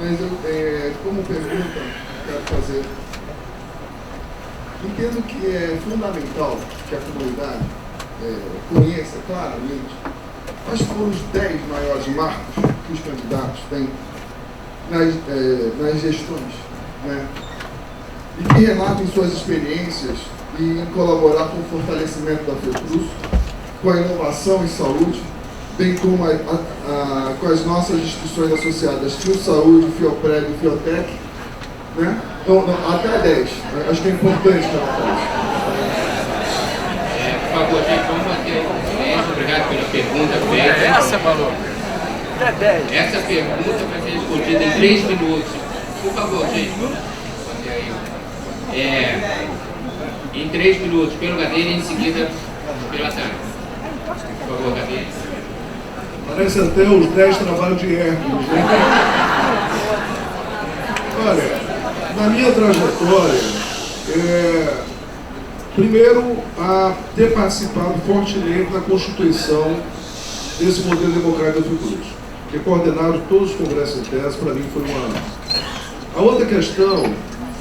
Mas como pergunta, quero fazer. Entendo que é fundamental que a comunidade conheça claramente quais foram os 10 maiores marcos que os candidatos têm nas gestões, né? E que relatem suas experiências e em colaborar com o fortalecimento da Fiocruz, com a inovação em saúde, bem como com as nossas instituições associadas, FioSaúde, FioPreg e Fiotec, né? Então, até 10. Acho que é importante que ela faça. Por favor, gente, vamos manter o silêncio. Obrigado pela pergunta feita. Essa, Malu? Até 10. Essa pergunta vai ser respondida em 3 minutos. Por favor, gente, vamos fazer aí. Em 3 minutos, pelo Gadeira e em seguida pela Tânia. Por favor, Gadeira. Parece até os 10 trabalhos de Hércules, né? Olha, na minha trajetória, primeiro, a ter participado fortemente da constituição desse modelo democrático da Fiocruz, ter coordenado todos os congressos internos, para mim foi uma... A outra questão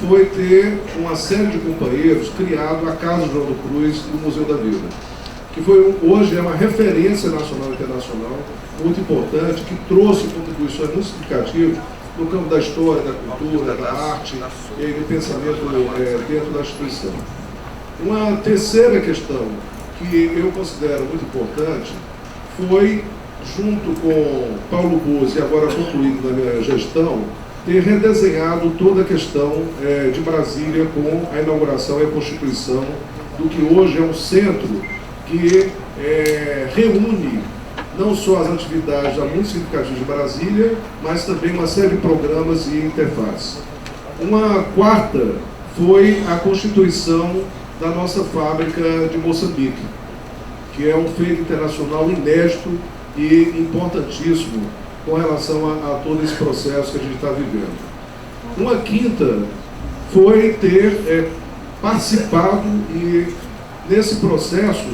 foi ter uma série de companheiros criado a Casa João do Cruz e o Museu da Vida, que hoje é uma referência nacional e internacional muito importante, que trouxe contribuições muito significativas no campo da história, da cultura, da arte e do pensamento dentro da instituição. Uma terceira questão que eu considero muito importante foi, junto com Paulo Boas e agora concluído na minha gestão, ter redesenhado toda a questão de Brasília com a inauguração e a constituição do que hoje é um centro que reúne não só as atividades já muito significativas de Brasília, mas também uma série de programas e interfaces. Uma quarta foi a constituição da nossa fábrica de Moçambique, que é um feito internacional inédito e importantíssimo com relação a todo esse processo que a gente está vivendo. Uma quinta foi ter participado nesse processo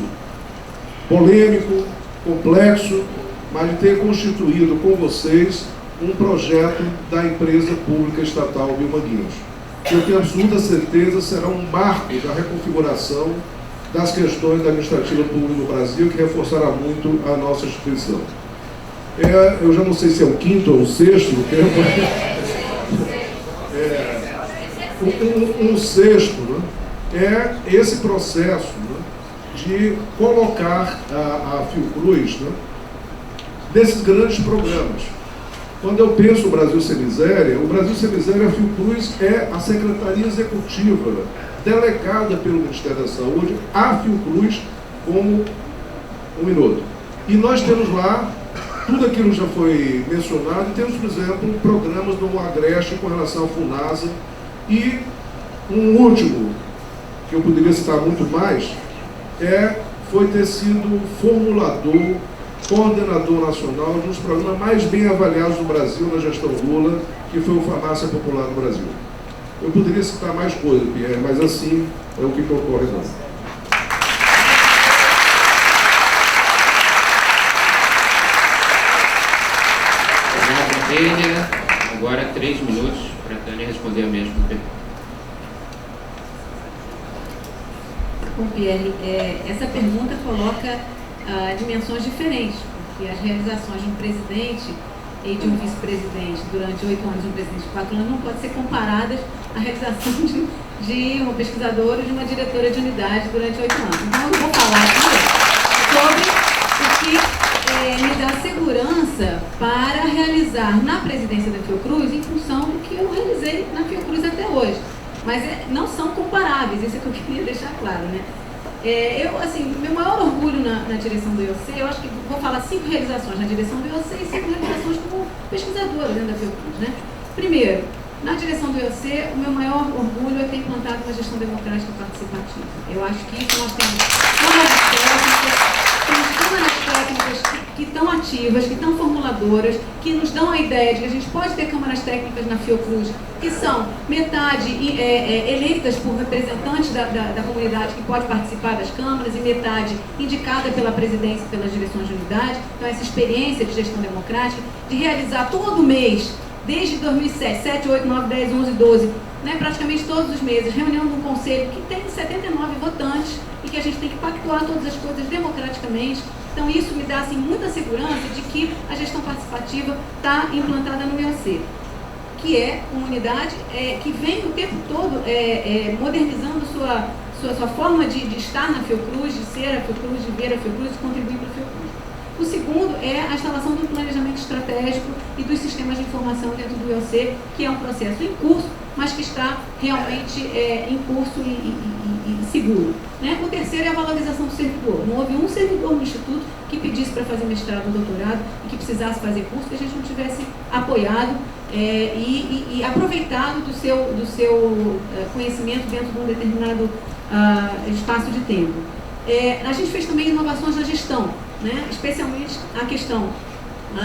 polêmico, complexo, mas de ter constituído com vocês um projeto da empresa pública estatal Biomanguinhos, que eu tenho absoluta certeza será um marco da reconfiguração das questões da administrativa pública no Brasil, que reforçará muito a nossa instituição. Eu já não sei se é o quinto ou o sexto, um sexto, né? É esse processo, né, de colocar a Fiocruz, né, nesses grandes programas. Quando eu penso no Brasil Sem Miséria, o Brasil Sem Miséria, a Fiocruz é a Secretaria Executiva delegada pelo Ministério da Saúde à Fiocruz como um minuto. E nós temos lá tudo aquilo já foi mencionado, e temos, por exemplo, programas do Agreste com relação ao FUNASA, e um último, que eu poderia citar muito mais, foi ter sido formulador, coordenador nacional de um dos programas mais bem avaliados do Brasil na gestão Lula, que foi o Farmácia Popular no Brasil. Eu poderia citar mais coisas, Pierre, mas assim é o que me ocorre agora. Agora 3 minutos para a Tânia responder a mesma pergunta. Bom, Pierre, essa pergunta coloca dimensões diferentes, porque as realizações de um presidente e de um vice-presidente durante 8 anos, um presidente de 4 anos, não podem ser comparadas à realização de uma pesquisadora ou de uma diretora de unidade durante 8 anos. Então, eu vou falar aqui sobre o que me dá segurança para realizar na presidência da Fiocruz em função do que eu realizei na Fiocruz até hoje. Mas não são comparáveis, isso é que eu queria deixar claro, né? Meu maior orgulho na direção do IOC, eu acho que vou falar 5 realizações na direção do IOC e 5 realizações como pesquisadora dentro da Fiocruz, né? Primeiro, na direção do IOC, o meu maior orgulho é ter implantado uma gestão democrática e participativa. Eu acho que isso nós temos câmaras técnicas que estão ativas, que estão formuladoras, que nos dão a ideia de que a gente pode ter câmaras técnicas na Fiocruz, que são metade eleitas por representantes da comunidade que pode participar das câmaras e metade indicada pela presidência e pelas direções de unidade. Então, essa experiência de gestão democrática, de realizar todo mês desde 2007, 7, 8, 9, 10, 11, 12, né, praticamente todos os meses, reunião de um conselho que tem 79 votantes e que a gente tem que pactuar todas as coisas democraticamente. Então isso me dá assim, muita segurança de que a gestão participativa está implantada no IOC, que é uma unidade que vem o tempo todo modernizando sua forma de estar na Fiocruz, de ser a Fiocruz, de ver a Fiocruz e contribuir para a Fiocruz. O segundo é a instalação do planejamento estratégico e dos sistemas de informação dentro do IOC, que é um processo em curso, mas que está realmente em curso e seguro. Né? O terceiro é a valorização do servidor. Não houve um servidor no Instituto que pedisse para fazer mestrado ou doutorado e que precisasse fazer curso que a gente não tivesse apoiado e aproveitado do seu conhecimento dentro de um determinado espaço de tempo. A gente fez também inovações na gestão, né? Especialmente a questão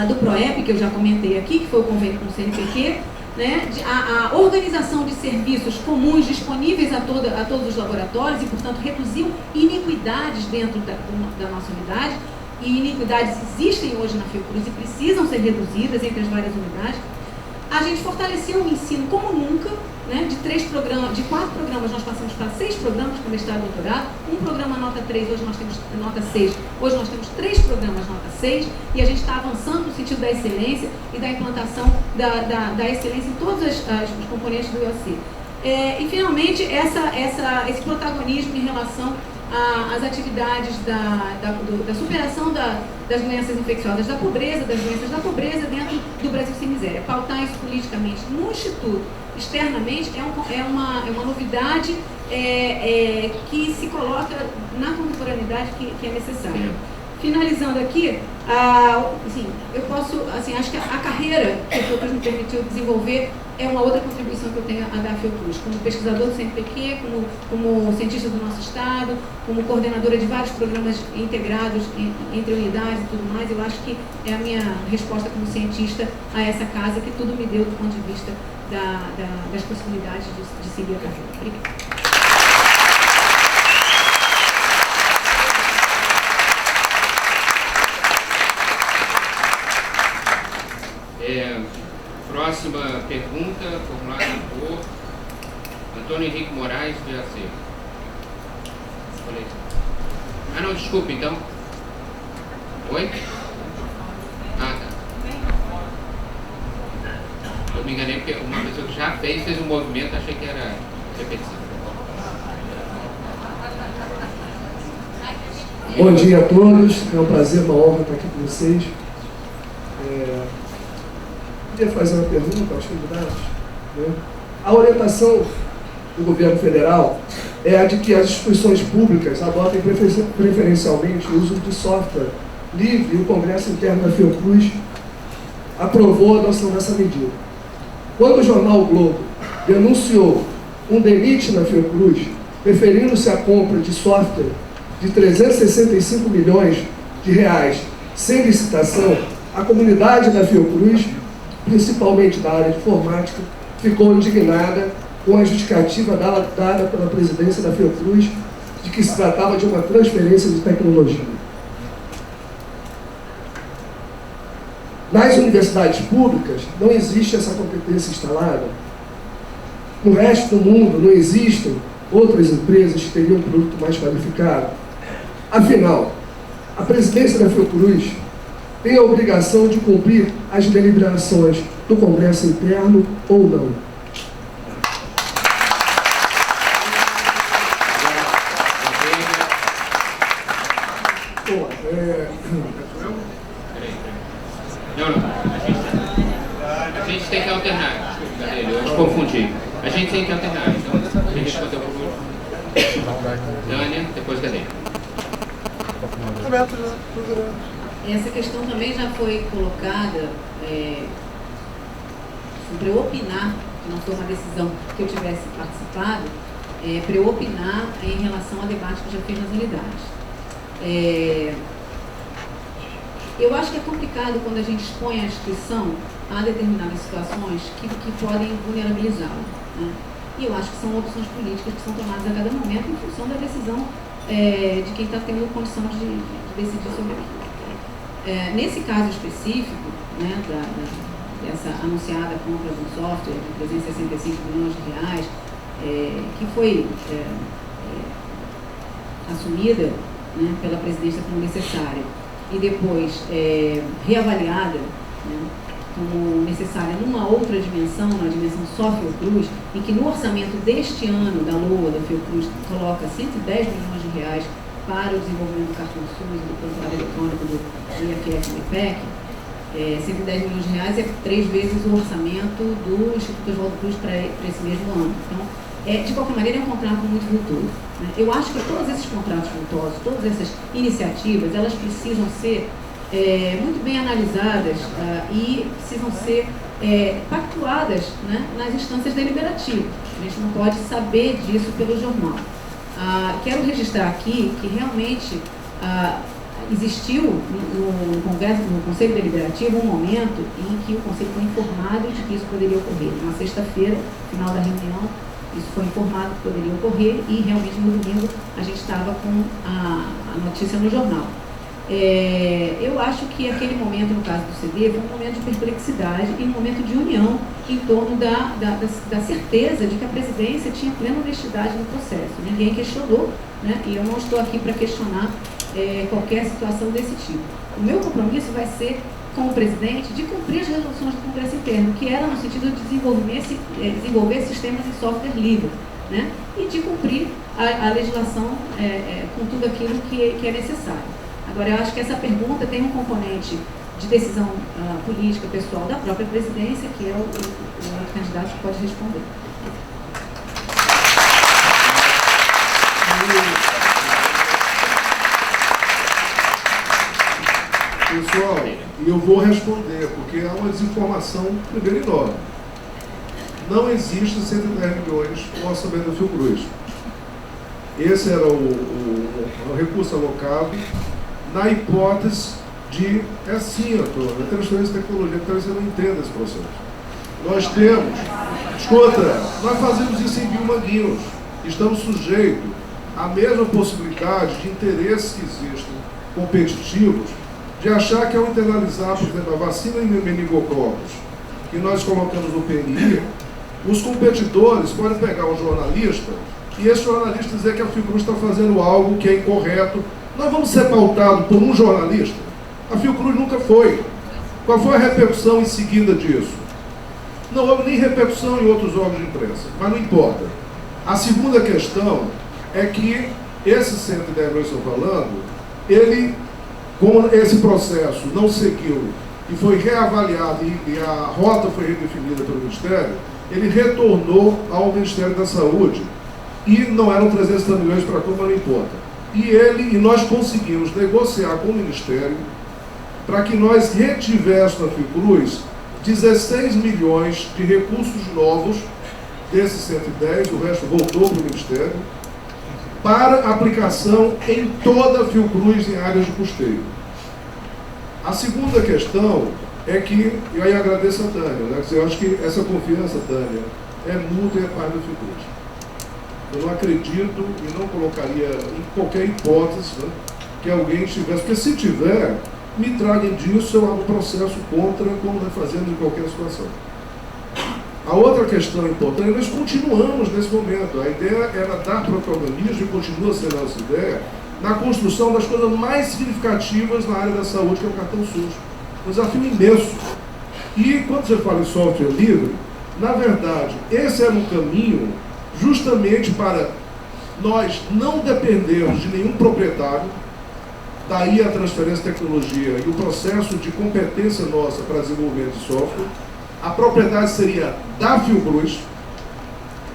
do PROEP, que eu já comentei aqui, que foi o convênio com o CNPq, né? A organização de serviços comuns disponíveis a todos os laboratórios e, portanto, reduziu iniquidades dentro da nossa unidade. E iniquidades existem hoje na Fiocruz e precisam ser reduzidas entre as várias unidades. A gente fortaleceu o ensino como nunca, né? De 4 programas nós passamos para 6 programas com mestrado e doutorado, um programa nota 3, hoje nós temos nota 6, hoje nós temos 3 programas nota 6 e a gente está avançando no sentido da excelência e da implantação da excelência em todos os componentes do IOC. E finalmente esse protagonismo em relação às atividades da superação das doenças infecciosas, das doenças da pobreza dentro do Brasil Sem Miséria. Pautar isso politicamente no Instituto, externamente, é uma novidade que se coloca na contemporaneidade que é necessária. Finalizando aqui, assim, eu posso, assim, acho que a carreira que a Fiocruz me permitiu desenvolver é uma outra contribuição que eu tenho a dar à Fiocruz, como pesquisador do CNPq, como cientista do nosso estado, como coordenadora de vários programas integrados entre unidades e tudo mais. Eu acho que é a minha resposta como cientista a essa casa, que tudo me deu do ponto de vista das possibilidades de seguir a carreira. Obrigada. Próxima pergunta, formulada por Antônio Henrique Moraes, de AC. Não, desculpe, então. Oi? Tá. Eu me enganei porque uma pessoa que já fez um movimento, achei que era repetição. Bom dia a todos, é um prazer, uma honra estar aqui com vocês. Queria fazer uma pergunta aos candidatos. Né? A orientação do governo federal é a de que as instituições públicas adotem preferencialmente o uso de software livre, e o Congresso Interno da Fiocruz aprovou a adoção dessa medida. Quando o jornal o Globo denunciou um DENIT na Fiocruz, referindo-se à compra de software de 365 milhões de reais sem licitação, a comunidade da Fiocruz, principalmente da área de informática, ficou indignada com a justificativa dada pela presidência da Fiocruz de que se tratava de uma transferência de tecnologia. Nas universidades públicas não existe essa competência instalada. No resto do mundo não existem outras empresas que teriam um produto mais qualificado. Afinal, a presidência da Fiocruz tem a obrigação de cumprir as deliberações do Congresso Interno ou não? A gente tem que alternar. Eu confundi. A gente tem que alternar. Então, a gente respondeu por último. Dânia, depois Gadeira. Essa questão também já foi colocada para eu opinar, que não foi uma decisão que eu tivesse participado, para eu opinar em relação ao debate que eu já fiz nas unidades. Eu acho que é complicado quando a gente expõe a instituição a determinadas situações que podem vulnerabilizá-la. Né? E eu acho que são opções políticas que são tomadas a cada momento em função da decisão de quem está tendo condição de decidir sobre aquilo. Nesse caso específico, né, essa anunciada compra de um software de 365 milhões de reais, que foi assumida, né, pela presidência como necessária e depois reavaliada, né, como necessária numa outra dimensão, na dimensão só Fiocruz, e que no orçamento deste ano da LOA, da Fiocruz, coloca 110 milhões de reais para o desenvolvimento do cartão SUS, do prontuário eletrônico, do IFF e do IPEC, 110 milhões de reais é 3 vezes o orçamento do Instituto Oswaldo Cruz para esse mesmo ano. Então, de qualquer maneira, é um contrato muito vultoso, né? Eu acho que todos esses contratos vultosos, todas essas iniciativas, elas precisam ser muito bem analisadas e precisam ser pactuadas, né, nas instâncias deliberativas. A gente não pode saber disso pelo jornal. Quero registrar aqui que realmente existiu no Congresso, no Conselho Deliberativo, um momento em que o Conselho foi informado de que isso poderia ocorrer. Na sexta-feira, final da reunião, isso foi informado que poderia ocorrer e realmente no domingo a gente estava com a notícia no jornal. Eu acho que aquele momento, no caso do CD, foi um momento de perplexidade e um momento de união em torno da certeza de que a presidência tinha plena honestidade no processo. Ninguém questionou, né? E eu não estou aqui para questionar qualquer situação desse tipo. O meu compromisso vai ser, como presidente, de cumprir as resoluções do Congresso Interno, que era no sentido de desenvolver sistemas de software livre, né? E de cumprir a legislação com tudo aquilo que é necessário. Agora, eu acho que essa pergunta tem um componente de decisão política pessoal da própria presidência, que é o outro candidato que pode responder. Pessoal, eu vou responder, porque há uma desinformação, primeiro, enorme. Não existe 110 milhões no orçamento da Fiocruz. Esse era o recurso alocado na hipótese de, assim, Antônio, a transferência de tecnologia, porque você não entende esse processo. Nós temos, escuta, nós fazemos isso em Vilma-Guinness, estamos sujeitos à mesma possibilidade de interesses que existem, competitivos, de achar que ao internalizar, por exemplo, a vacina em meningococos, que nós colocamos no PNI, os competidores podem pegar um jornalista e esse jornalista dizer que a Fiocruz está fazendo algo que é incorreto. Nós vamos ser pautados por um jornalista? A Fiocruz nunca foi. Qual foi a repercussão em seguida disso? Não houve nem repercussão em outros órgãos de imprensa, mas não importa. A segunda questão é que esse 110 milhões que eu estou falando, ele, como esse processo não seguiu e foi reavaliado e a rota foi redefinida pelo Ministério, ele retornou ao Ministério da Saúde e não eram 300 milhões para tudo, mas não importa. E nós conseguimos negociar com o Ministério para que nós retivéssemos na Fiocruz 16 milhões de recursos novos desses 110, o resto voltou para o Ministério, para aplicação em toda a Fiocruz em áreas de custeio. A segunda questão é que, e aí agradeço a Tânia, né? Eu acho que essa confiança, Tânia, é mútua e é parte da Fiocruz. Eu não acredito e não colocaria em qualquer hipótese, né, que alguém tivesse, porque se tiver, me tragam disso, eu abro processo contra, como nós fazemos em qualquer situação. A outra questão importante, nós continuamos nesse momento. A ideia era dar protagonismo, e continua sendo a nossa ideia, na construção das coisas mais significativas na área da saúde, que é o cartão SUS. Um desafio imenso. E quando você fala em software livre, na verdade, esse era um caminho justamente para nós não dependermos de nenhum proprietário, daí a transferência de tecnologia e o processo de competência nossa para desenvolvimento de software. A propriedade seria da Fiocruz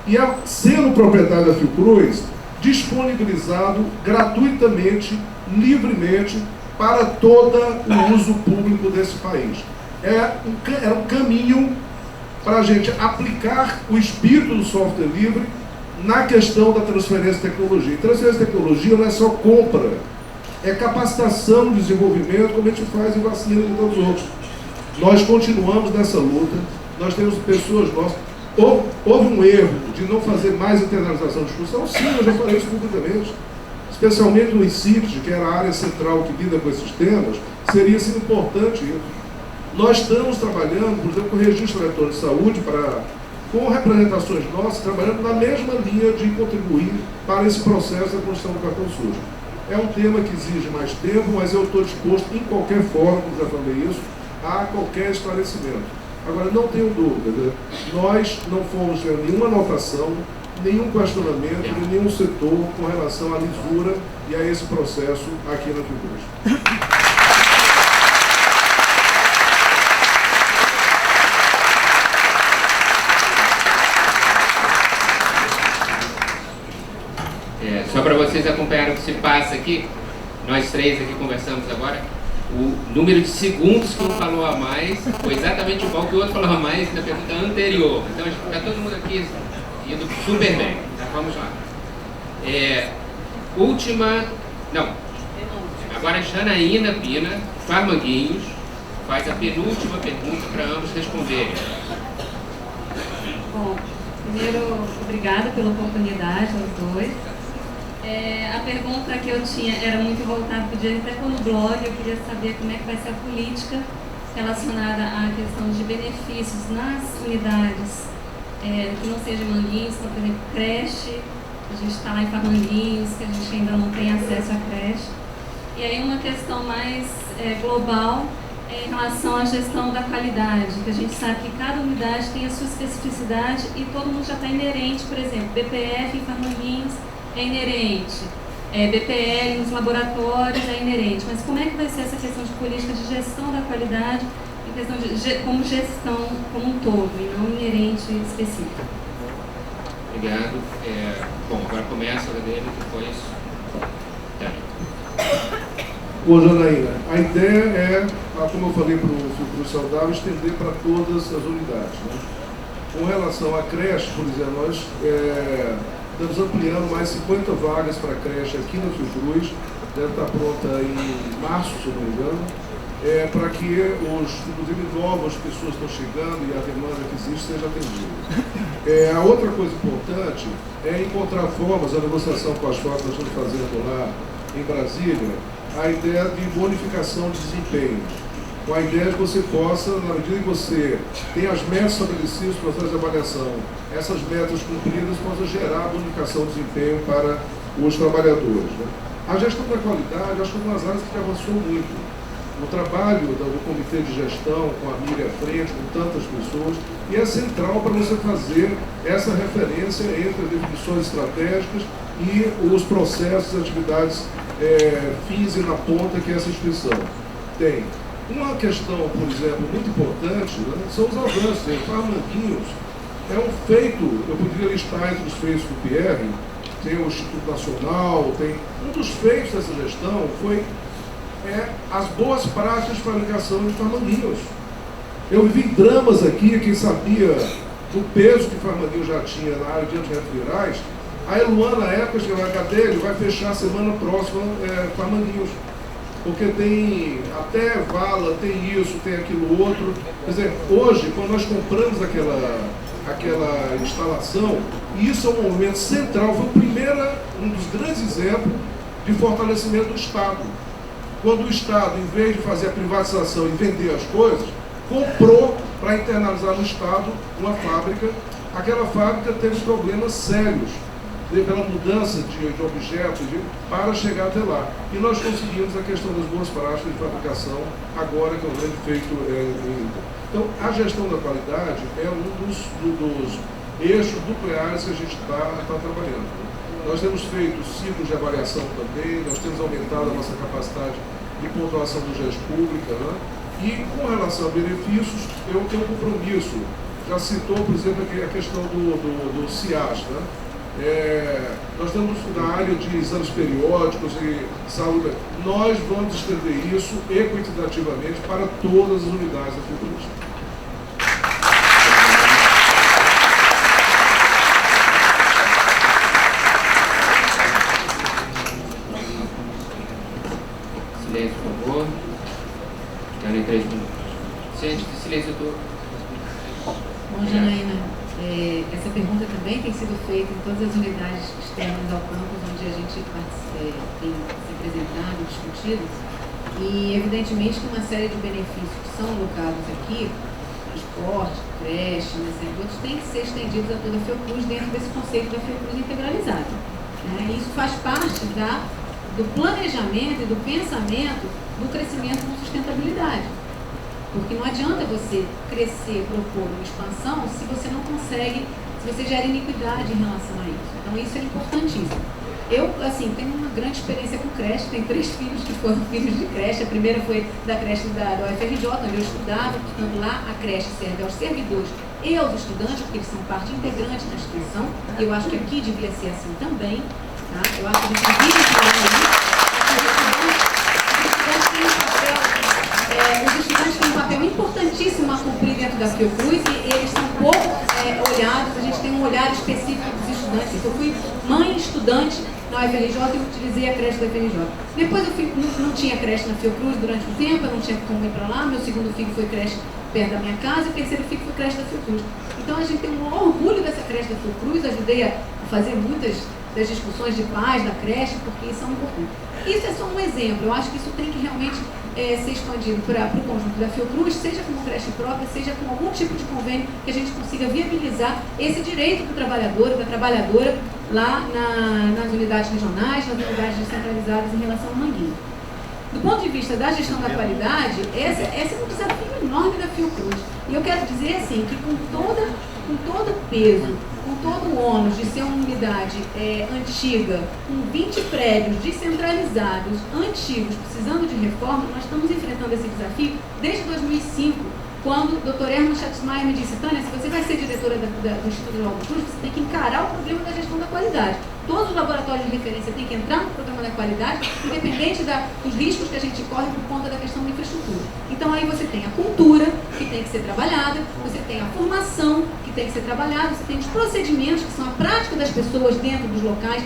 e, sendo propriedade da Fiocruz, disponibilizado gratuitamente, livremente, para todo o uso público desse país. Era um caminho para a gente aplicar o espírito do software livre na questão da transferência de tecnologia. E transferência de tecnologia não é só compra, é capacitação, desenvolvimento, como a gente faz em vacina e tantos outros. Nós continuamos nessa luta, nós temos pessoas nossas. Houve um erro de não fazer mais internalização de discussão? Sim, eu já falei isso publicamente. Especialmente no ICIT, que era a área central que lida com esses temas, seria assim, importante isso. Nós estamos trabalhando, por exemplo, com o Registro Eletrônico de Saúde, com representações nossas, trabalhando na mesma linha de contribuir para esse processo da construção do cartão SUS. É um tema que exige mais tempo, mas eu estou disposto, em qualquer forma, como já falei isso, a qualquer esclarecimento. Agora, não tenho dúvida, né? Nós não fomos vendo nenhuma anotação, nenhum questionamento de nenhum setor com relação à lisura e a esse processo aqui na Fiocruz. Só para vocês acompanharem o que se passa aqui, nós três aqui conversamos agora, o número de segundos que um falou a mais foi exatamente igual que o outro falou a mais na pergunta anterior. Então está todo mundo aqui indo super bem. Tá, vamos lá. Agora a Janaína Pina Farmanguinhos faz a penúltima pergunta para ambos responderem. Bom, primeiro, obrigada pela oportunidade aos dois. A pergunta que eu tinha era muito voltada para o dia, até no blog, eu queria saber como é que vai ser a política relacionada à questão de benefícios nas unidades que não seja Manguinhos, então, por exemplo, creche, a gente está lá em Farmanguinhos, que a gente ainda não tem acesso à creche. E aí uma questão mais global em relação à gestão da qualidade, que a gente sabe que cada unidade tem a sua especificidade e todo mundo já está inerente, por exemplo, BPF em Farmanguinhos é inerente, BPL nos laboratórios é inerente, mas como é que vai ser essa questão de política de gestão da qualidade, em questão de como gestão como um todo, e não inerente específico? Obrigado. Bom, agora começa a dele, depois... Ô, Janaína, a ideia é, como eu falei para o Fiocruz Saudável, estender para todas as unidades, né? Com relação à creche, por exemplo, nós estamos ampliando mais 50 vagas para a creche aqui no Fiocruz, deve estar pronta em março, se eu não me engano, para que inclusive novas pessoas estão chegando e a demanda que existe seja atendida. A outra coisa importante é encontrar formas, a negociação com as formas que nós estamos fazendo lá em Brasília, a ideia de bonificação de desempenhos, com a ideia de que você possa, na medida que você tem as metas estabelecidas para fazer a avaliação, essas metas cumpridas possam gerar bonificação de desempenho para os trabalhadores, né? A gestão da qualidade, acho que é uma das áreas que avançou muito. O trabalho do comitê de gestão, com a Miriam à frente, com tantas pessoas, e é central para você fazer essa referência entre as definições estratégicas e os processos e atividades fins e na ponta que essa instituição tem. Uma questão, por exemplo, muito importante, né, são os avanços. Farmanguinhos é um feito, eu poderia listar entre os feitos do PR, tem o Instituto Nacional, tem um dos feitos dessa gestão foi as boas práticas de fabricação de Farmanguinhos. Eu vivi dramas aqui, quem sabia do peso que Farmanguinhos já tinha na área de antirretrovirais. A Eluana, na época, chegou a HDL, vai fechar a semana próxima Farmanguinhos. Porque tem até vala, tem isso, tem aquilo outro. Quer dizer, hoje, quando nós compramos aquela instalação, e isso é um momento central, foi um dos grandes exemplos de fortalecimento do Estado. Quando o Estado, em vez de fazer a privatização e vender as coisas, comprou para internalizar no Estado uma fábrica. Aquela fábrica teve problemas sérios pela mudança de objetos para chegar até lá. E nós conseguimos a questão das boas práticas de fabricação, agora que é um grande feito. Então, a gestão da qualidade é um dos eixos nucleares que a gente está trabalhando. Nós temos feito ciclos de avaliação também, nós temos aumentado a nossa capacidade de pontuação do GES pública, né? E com relação a benefícios, eu tenho um compromisso. Já citou, por exemplo, a questão do CIAS, né? Nós temos na área de exames periódicos e saúde, nós vamos estender isso equitativamente para todas as unidades da Fiocruz. Silêncio, por favor. Já nem 3 minutos. Gente, silêncio todo. Bom, Janaína, essa pergunta também tem sido feita em todas as unidades externas ao campus, onde a gente tem se apresentado e discutido. E, evidentemente, que uma série de benefícios que são alocados aqui, transporte, creche, outros, têm que ser estendidos a toda a Fiocruz dentro desse conceito da Fiocruz integralizada. Né? E isso faz parte do planejamento e do pensamento do crescimento com sustentabilidade. Porque não adianta você crescer, propor uma expansão, se você não consegue, se você gera iniquidade em relação a isso. Então, isso é importantíssimo. Eu, assim, tenho uma grande experiência com creche, tenho 3 filhos que foram filhos de creche. A primeira foi da creche da UFRJ, onde eu estudava, portanto, lá a creche serve aos servidores e aos estudantes, porque eles são parte integrante da instituição. Eu acho que aqui devia ser assim também, tá? Eu acho que a gente devia os estudantes têm um papel importantíssimo a cumprir dentro da Fiocruz e eles são pouco olhados. A gente tem um olhar específico dos estudantes. Eu fui mãe estudante na UFRJ e utilizei a creche da UFRJ. Depois eu não tinha creche na Fiocruz durante um tempo, eu não tinha como ir para lá. Meu segundo filho foi creche perto da minha casa e o terceiro filho foi creche da Fiocruz. Então a gente tem um orgulho dessa creche da Fiocruz, ajudei a fazer muitas das discussões de paz da creche, porque são importantes. Isso é só um exemplo. Eu acho que isso tem que realmente ser expandido para o conjunto da Fiocruz, seja como creche própria, seja com algum tipo de convênio que a gente consiga viabilizar esse direito do trabalhador e da trabalhadora lá nas unidades regionais, nas unidades descentralizadas em relação ao Manguinho. Do ponto de vista da gestão da qualidade, esse é um desafio enorme da Fiocruz. E eu quero dizer assim, que com todo o peso, com todo o ônus de ser uma unidade antiga, com 20 prédios descentralizados, antigos, precisando de reforma, nós estamos enfrentando esse desafio desde 2005, quando o Dr. Herman Schatzmaier me disse: Tânia, se você vai ser diretora do Instituto João Cruz, você tem que encarar o problema da gestão da qualidade. Todos os laboratórios de referência têm que entrar no programa da qualidade, independente dos riscos que a gente corre por conta da questão da infraestrutura. Então aí você tem a cultura, que tem que ser trabalhada, você tem a formação, que tem que ser trabalhada, você tem os procedimentos, que são a prática das pessoas dentro dos locais,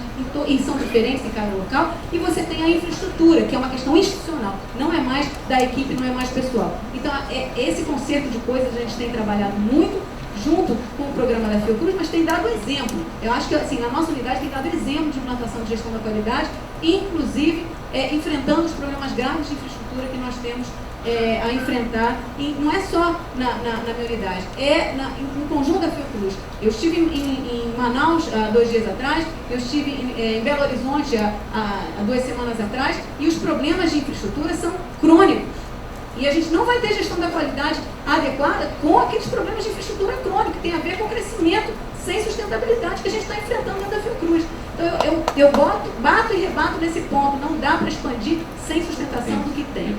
e são diferentes em cada local, e você tem a infraestrutura, que é uma questão institucional, não é mais da equipe, não é mais pessoal. Então, esse conceito de coisas a gente tem trabalhado muito, junto com o programa da Fiocruz, mas tem dado exemplo. Eu acho que, assim, a nossa unidade tem dado exemplo de implantação de gestão da qualidade, inclusive enfrentando os problemas graves de infraestrutura que nós temos a enfrentar, e não é só na minha unidade, no conjunto da Fiocruz. Eu estive em Manaus há 2 dias atrás, eu estive em Belo Horizonte há 2 semanas atrás, e os problemas de infraestrutura são crônicos. E a gente não vai ter gestão da qualidade adequada com aqueles problemas de infraestrutura crônica, que tem a ver com o crescimento sem sustentabilidade que a gente está enfrentando dentro da Fiocruz. Então eu bato e rebato nesse ponto. Não dá para expandir sem sustentação do que tem.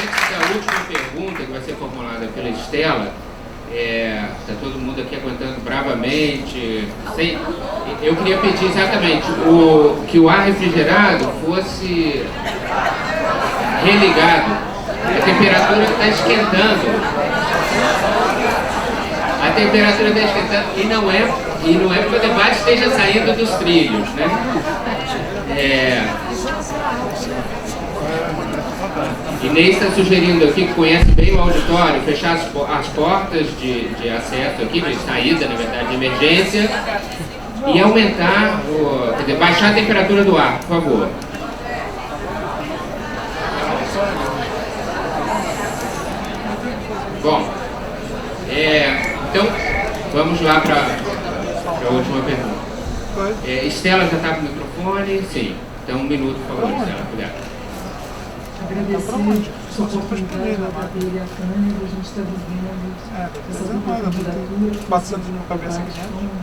Antes da última pergunta, que vai ser formulada pela Estela, está todo mundo aqui aguentando bravamente. Eu queria pedir exatamente que o ar refrigerado fosse religado. A temperatura está esquentando. A temperatura está esquentando e não é porque o debate esteja saindo dos trilhos, né? Inês está sugerindo aqui, que conhece bem o auditório, fechar as portas de acesso aqui, de saída, na verdade, de emergência, e aumentar, quer dizer, baixar a temperatura do ar, por favor. Bom, então, vamos lá para a última pergunta. Estela já está com o microfone? Sim. Então, 1 minuto, por favor, Estela, cuidado. Agradecer essa oportunidade da bater a Tânia, a gente está vivendo essa dupla candidatura, passando de minha cabeça aqui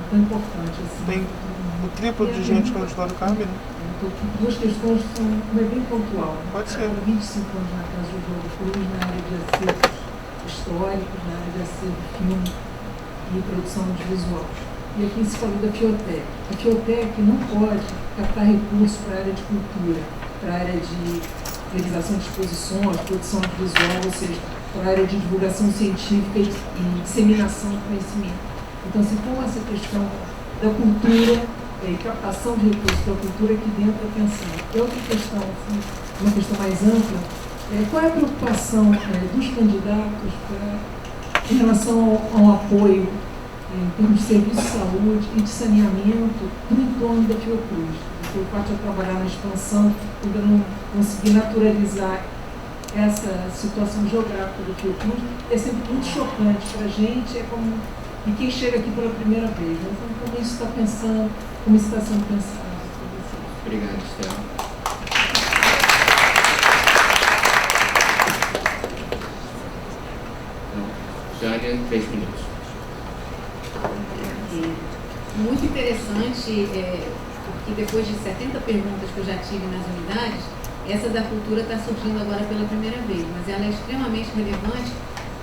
tão importante. Assim. Tem o triplo de gente com o auditório do Carmen. Duas questões que são bem pontual. Pode ser. 25 anos na Casa do João Cruz, na área de acervos históricos, na área de acervo filme e produção audiovisual. E aqui se falou da Fiotec. A Fiotec não pode captar recursos para a área de cultura, para a área de realização de exposições, produção visual, ou seja, para a área de divulgação científica e disseminação do conhecimento. Então, se como essa questão da cultura e captação de recursos da cultura aqui dentro da pensão. E outra questão, assim, uma questão mais ampla, qual é a preocupação dos candidatos para em relação ao apoio em termos de serviço de saúde e de saneamento do entorno da Fiocruz. Eu parto a trabalhar na expansão, quando eu não consegui naturalizar essa situação geográfica do Fiocruz, é sempre muito chocante para a gente, é como e quem chega aqui pela primeira vez. Né? Então, como isso está pensando, como isso está sendo pensado. Obrigado, Estela. Jânia, 3 minutos. Muito interessante, porque depois de 70 perguntas que eu já tive nas unidades, essa da cultura está surgindo agora pela primeira vez, mas ela é extremamente relevante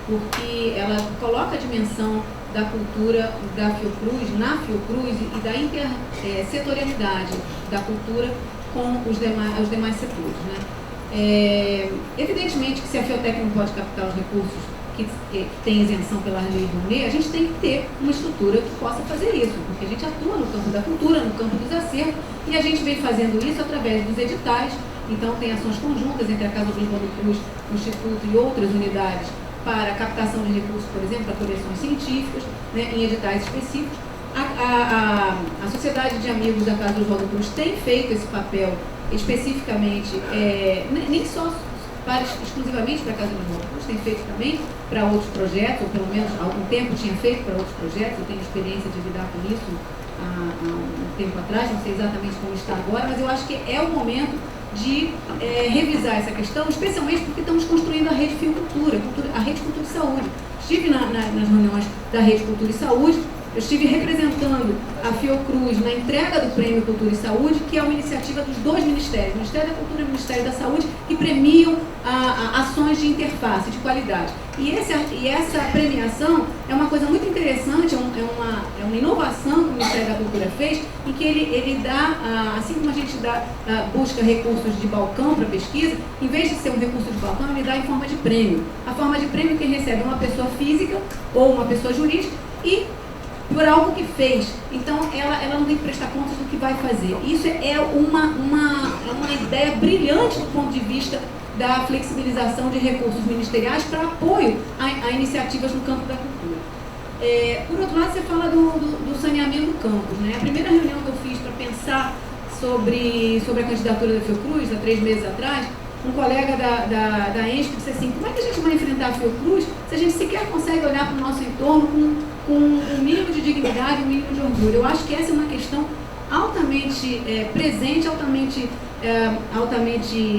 porque ela coloca a dimensão da cultura da Fiocruz, na Fiocruz e da intersetorialidade da cultura com os demais setores. Né? Evidentemente que se a Fiotec não pode captar os recursos que tem isenção pela lei do Rouanet, a gente tem que ter uma estrutura que possa fazer isso, porque a gente atua no campo da cultura, no campo dos acervos, e a gente vem fazendo isso através dos editais. Então tem ações conjuntas entre a Casa do Oswaldo Cruz, o Instituto e outras unidades para captação de recursos, por exemplo, para coleções científicas, né, em editais específicos. A Sociedade de Amigos da Casa do Oswaldo Cruz tem feito esse papel especificamente, nem só exclusivamente para a Casa do Oswaldo Cruz, tem feito também para outros projetos, ou pelo menos há algum tempo tinha feito para outros projetos. Eu tenho experiência de lidar com isso há um tempo atrás, não sei exatamente como está agora, mas eu acho que é o momento de revisar essa questão, especialmente porque estamos construindo a Rede Fiocultura, a Rede Cultura e Saúde. Estive nas reuniões da Rede Cultura e Saúde, eu estive representando a Fiocruz na entrega do Prêmio Cultura e Saúde, que é uma iniciativa dos dois ministérios, o Ministério da Cultura e o Ministério da Saúde, que premiam ações de interface, de qualidade. E essa premiação é uma coisa muito interessante, é uma inovação que o Ministério da Cultura fez, em que ele dá, assim como a gente busca recursos de balcão para pesquisa, em vez de ser um recurso de balcão, ele dá em forma de prêmio. A forma de prêmio que recebe uma pessoa física ou uma pessoa jurídica e por algo que fez. Então, ela não tem que prestar contas do que vai fazer. Isso é uma ideia brilhante do ponto de vista da flexibilização de recursos ministeriais para apoio a iniciativas no campo da cultura. Por outro lado, você fala do saneamento do campus. Né? A primeira reunião que eu fiz para pensar sobre a candidatura da Fiocruz, há 3 meses atrás, um colega da ENSP disse assim: como é que a gente vai enfrentar a Fiocruz se a gente sequer consegue olhar para o nosso entorno com um mínimo de dignidade, um mínimo de orgulho? Eu acho que essa é uma questão altamente presente, altamente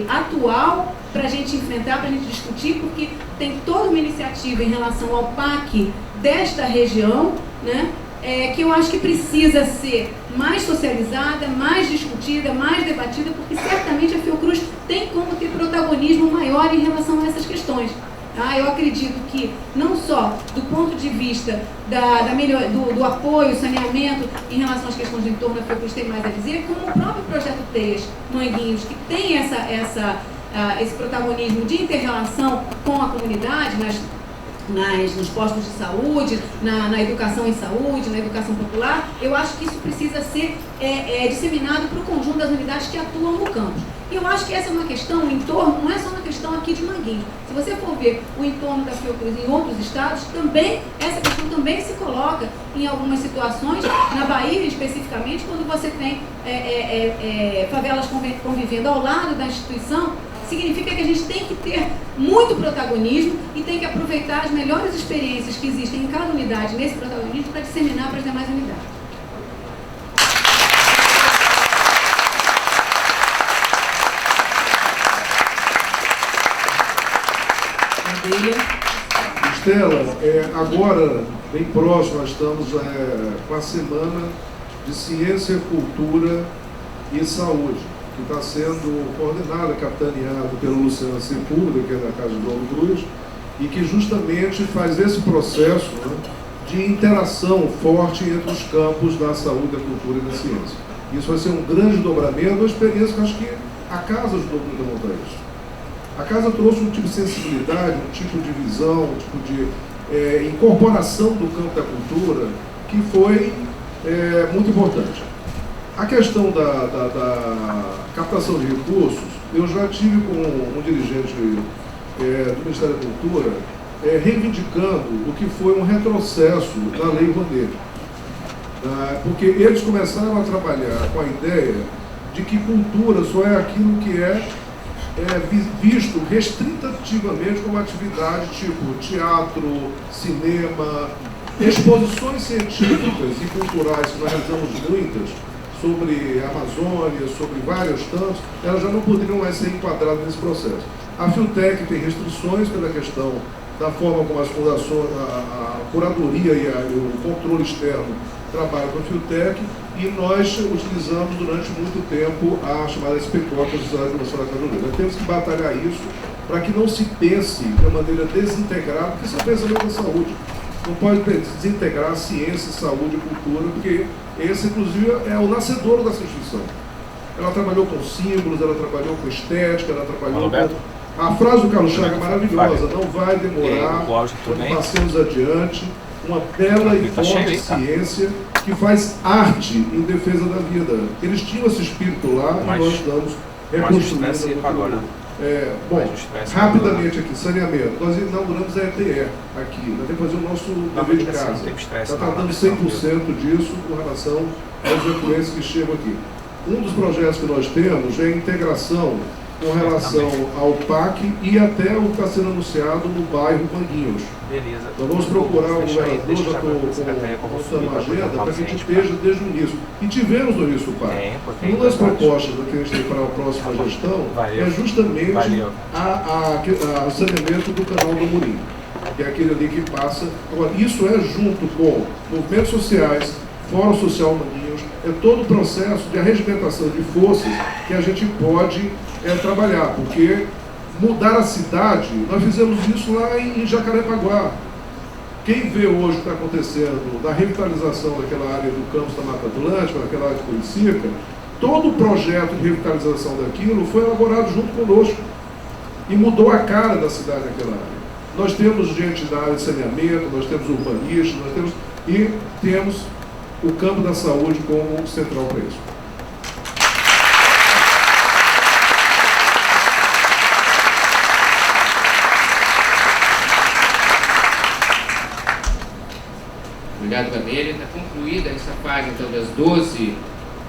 atual para a gente enfrentar, para a gente discutir, porque tem toda uma iniciativa em relação ao PAC desta região, né? Que eu acho que precisa ser mais socializada, mais discutida, mais debatida, porque certamente a Fiocruz tem como ter protagonismo maior em relação a essas questões. Tá? Eu acredito que, não só do ponto de vista do apoio, saneamento, em relação às questões do entorno, a Fiocruz tem mais a dizer, como o próprio projeto Teias Manguinhos, que tem esse protagonismo de inter-relação com a comunidade, nos postos de saúde, na educação em saúde, na educação popular. Eu acho que isso precisa ser disseminado para o conjunto das unidades que atuam no campus. E eu acho que essa é uma questão, o entorno não é só uma questão aqui de Manguinhos. Se você for ver o entorno da Fiocruz em outros estados, essa questão também se coloca em algumas situações, na Bahia especificamente, quando você tem favelas convivendo ao lado da instituição. Significa que a gente tem que ter muito protagonismo e tem que aproveitar as melhores experiências que existem em cada unidade nesse protagonismo para disseminar para as demais unidades. Estela, agora, bem próximo, nós estamos com a Semana de Ciência, Cultura e Saúde, que está sendo coordenada, capitaneada pelo Luciano Sepúlveda, que é da Casa do Oswaldo Cruz, e que justamente faz esse processo, né, de interação forte entre os campos da saúde, da cultura e da ciência. Isso vai ser um grande dobramento, uma experiência que eu acho que a Casa ajudou muito a montar isso. A Casa trouxe um tipo de sensibilidade, um tipo de visão, um tipo de incorporação do campo da cultura que foi muito importante. A questão da captação de recursos, eu já tive com um dirigente do Ministério da Cultura reivindicando o que foi um retrocesso da Lei Rouanet. Porque eles começaram a trabalhar com a ideia de que cultura só é aquilo que é visto restritativamente como atividade tipo teatro, cinema, exposições científicas e culturais, que nós realizamos muitas, sobre a Amazônia, sobre vários tantos, elas já não poderiam mais ser enquadradas nesse processo. A Fiotec tem restrições pela questão da forma como as fundações, a curadoria e o controle externo trabalham com a Fiotec, e nós utilizamos durante muito tempo a chamada SPCOT, a Sociedade Nacional da Cajueira. Nós temos que batalhar isso para que não se pense de uma maneira desintegrada, porque isso é pensamento da saúde. Não pode desintegrar ciência, saúde e cultura, porque esse, inclusive, é o nascedor dessa instituição. Ela trabalhou com símbolos, ela trabalhou com estética, ela trabalhou com... A frase do Carlos Chagas é maravilhosa, não vai demorar, quando passemos adiante, uma bela e forte ciência que faz arte em defesa da vida. Eles tinham esse espírito lá e nós estamos reconstruindo. Rapidamente aqui, saneamento. Nós inauguramos a ETE aqui. Nós temos que fazer o nosso dever de casa. Está tratando 100% disso com relação aos influentes que chegam aqui. Um dos projetos que nós temos é a integração com relação ao PAC e até o que está sendo anunciado no bairro Manguinhos. Beleza. Nós vamos procurar o governador, já estou montando uma agenda para que a gente esteja desde o início. E tivemos no início do PAC. Uma das propostas que a gente tem para a próxima gestão é justamente o saneamento do canal do Amorim, que é aquele ali que passa. Agora, isso é junto com movimentos sociais, Fórum Social Manguinhos, é todo o processo de arregimentação de forças que a gente pode trabalhar, porque mudar a cidade, nós fizemos isso lá em Jacarepaguá. Quem vê hoje o que está acontecendo da revitalização daquela área do campus da Mata Atlântica, daquela área de Curicica, todo o projeto de revitalização daquilo foi elaborado junto conosco e mudou a cara da cidade naquela área. Nós temos gente da área de saneamento, nós temos urbanistas, e temos o campo da saúde como central para isso. Obrigado, Gabriela. Está concluída essa fase, então, das 12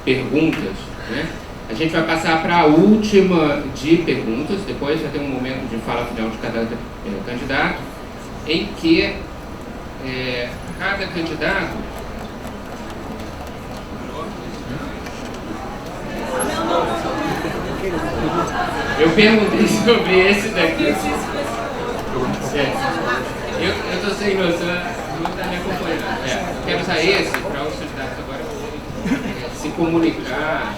perguntas, né? A gente vai passar para a última de perguntas, depois vai ter um momento de fala final de cada candidato, em que cada candidato eu perguntei sobre esse daqui. Eu estou sem noção, não está me acompanhando. Eu quero usar esse para os candidatos agora se comunicar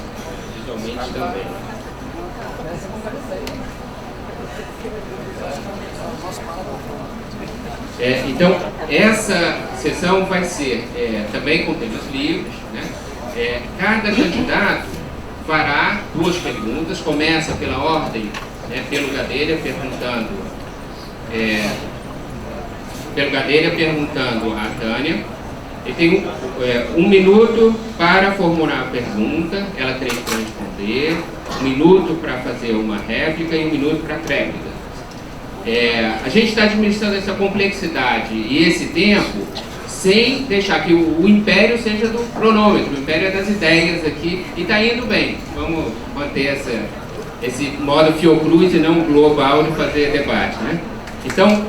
visualmente também. Então, essa sessão vai ser também com temas livres, né? Cada candidato fará 2 perguntas, começa pela ordem, né, pelo Gadelha perguntando a Tânia. Ele tem 1 minuto para formular a pergunta, ela 3 para responder, 1 minuto para fazer uma réplica e 1 minuto para tréplica. A gente está administrando essa complexidade e esse tempo sem deixar que o império seja do cronômetro, o império é das ideias aqui, e está indo bem. Vamos manter esse modo Fiocruz e não global de fazer debate, né? Então,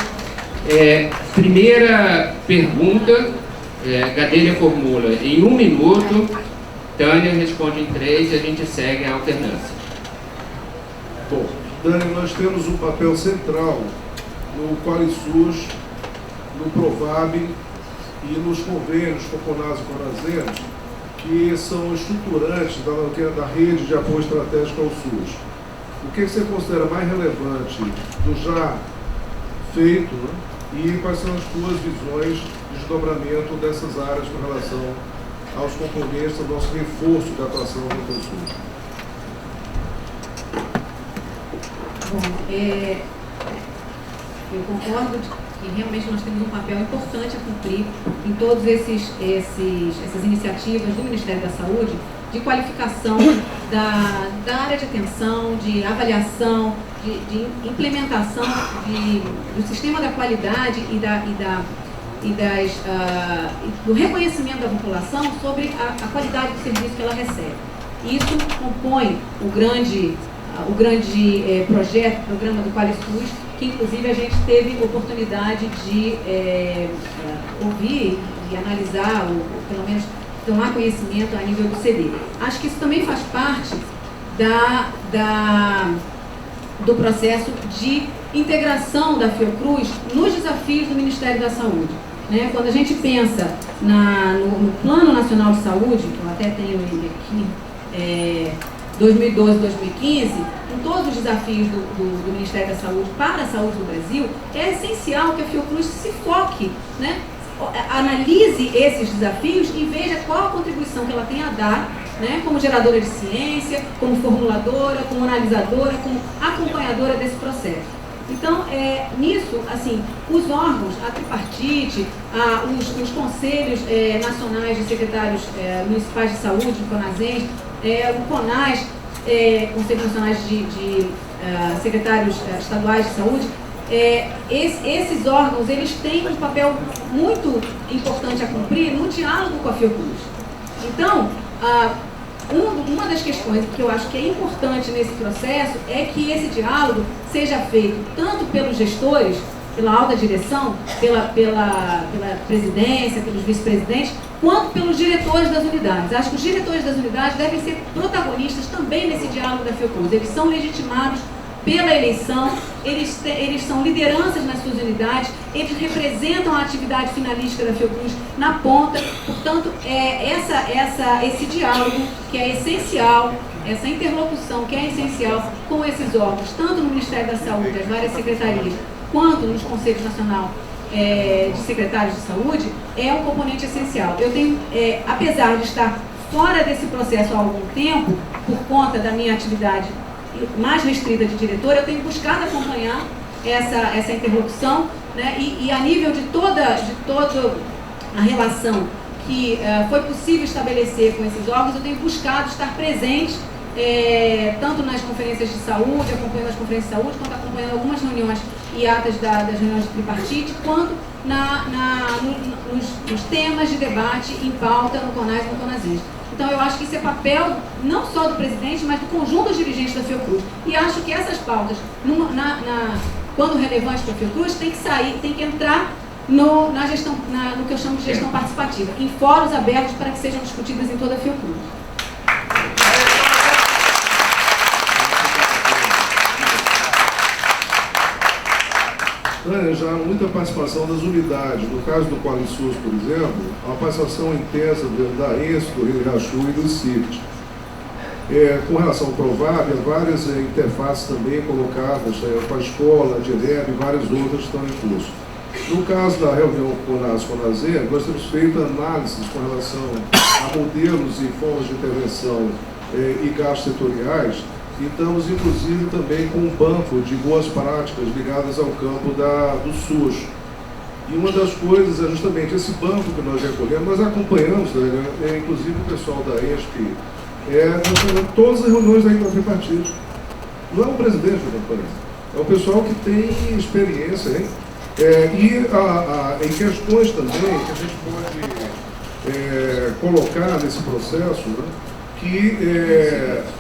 primeira pergunta, Gadelha formula em 1 minuto, Tânia responde em 3 e a gente segue a alternância. Bom, Tânia, nós temos um papel central no Qualisus, no Provab e nos convênios com o CONAS e CONASEMS, que são estruturantes da rede de apoio estratégico ao SUS. O que você considera mais relevante do já feito, né? E quais são as suas visões de desdobramento dessas áreas com relação aos componentes do nosso reforço de atuação no SUS? Bom, eu concordo que realmente nós temos um papel importante a cumprir em todas essas iniciativas do Ministério da Saúde de qualificação da área de atenção, de avaliação, de implementação do sistema da qualidade do reconhecimento da população sobre a qualidade do serviço que ela recebe. Isso compõe o grande programa do QualiSUS, que inclusive a gente teve oportunidade de ouvir e analisar, ou pelo menos tomar conhecimento a nível do CD. Acho que isso também faz parte do processo de integração da Fiocruz nos desafios do Ministério da Saúde. Né? Quando a gente pensa no Plano Nacional de Saúde, que eu até tenho ele aqui, 2012-2015, com todos os desafios do Ministério da Saúde para a saúde do Brasil, é essencial que a Fiocruz se foque, né? Analise esses desafios e veja qual a contribuição que ela tem a dar, né? Como geradora de ciência, como formuladora, como analisadora, como acompanhadora desse processo. Então, nisso, assim, os órgãos, a tripartite, os conselhos nacionais de secretários municipais de saúde, o CONASENS, o CONAS, Conselhos Nacionais de Secretários Estaduais de Saúde, esses órgãos, eles têm um papel muito importante a cumprir no diálogo com a Fiocruz. Então, uma das questões que eu acho que é importante nesse processo é que esse diálogo seja feito tanto pelos gestores, pela alta direção, pela presidência, pelos vice-presidentes, quanto pelos diretores das unidades. Acho que os diretores das unidades devem ser protagonistas também nesse diálogo da Fiocruz. Eles são legitimados pela eleição, eles são lideranças nas suas unidades, eles representam a atividade finalística da Fiocruz na ponta. Portanto, esse diálogo que é essencial, essa interlocução que é essencial com esses órgãos, tanto no Ministério da Saúde, as várias secretarias, quanto nos Conselhos Nacional de Secretários de Saúde, é um componente essencial. Eu tenho, apesar de estar fora desse processo há algum tempo, por conta da minha atividade mais restrita de diretora, eu tenho buscado acompanhar essa interlocução, né? E a nível de toda a relação que foi possível estabelecer com esses órgãos, eu tenho buscado estar presente tanto nas conferências de saúde, acompanhando as conferências de saúde, quanto acompanhando algumas reuniões e atas das reuniões de tripartite, quanto nos temas de debate em pauta no CONAS e no CONASENS. Então, eu acho que isso é papel não só do presidente, mas do conjunto dos dirigentes da Fiocruz. E acho que essas pautas, quando relevantes para a Fiocruz, tem que entrar na gestão, no que eu chamo de gestão participativa, em fóruns abertos para que sejam discutidas em toda a Fiocruz. Já há muita participação das unidades. No caso do QualiSUS, por exemplo, há uma participação intensa da ENSE, do Rio Riachuelo e do CIT. Com relação ao Provável, várias interfaces também colocadas com a escola, a DIREB e várias outras estão em curso. No caso da reunião CONAS-CONASEN, nós temos feito análises com relação a modelos e formas de intervenção e gastos setoriais. E estamos, inclusive, também com um banco de boas práticas ligadas ao campo do SUS. E uma das coisas é justamente esse banco que nós recolhemos, nós acompanhamos, inclusive o pessoal da ESP, nós fazemos todas as reuniões da tripartite. Não é o presidente da conferência, é o pessoal que tem experiência, hein? Em questões também que a gente pode colocar nesse processo, né, que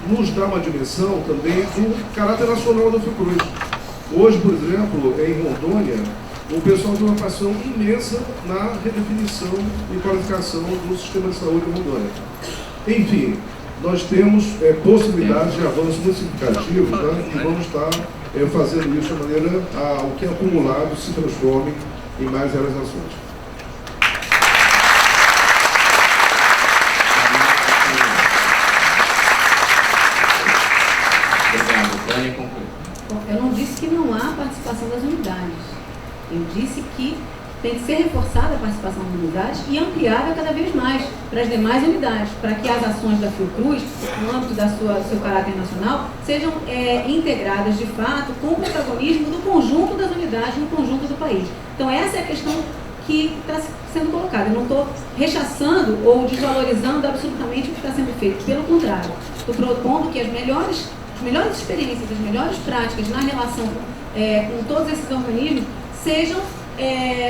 nos dá uma dimensão também do caráter nacional da Fiocruz. Hoje, por exemplo, em Rondônia, o pessoal tem uma paixão imensa na redefinição e qualificação do sistema de saúde em Rondônia. Enfim, nós temos possibilidades de avanços muito significativos, né, e vamos estar fazendo isso de maneira a o que é acumulado se transforme em mais realizações. Bom, eu não disse que não há participação das unidades. Eu disse que tem que ser reforçada a participação das unidades e ampliada cada vez mais para as demais unidades, para que as ações da Fiocruz, no âmbito do seu caráter nacional, sejam integradas de fato com o protagonismo do conjunto das unidades no conjunto do país. Então essa é a questão que está sendo colocado. Eu não estou rechaçando ou desvalorizando absolutamente o que está sendo feito. Pelo contrário, estou propondo que as melhores experiências, as melhores práticas na relação com todos esses organismos sejam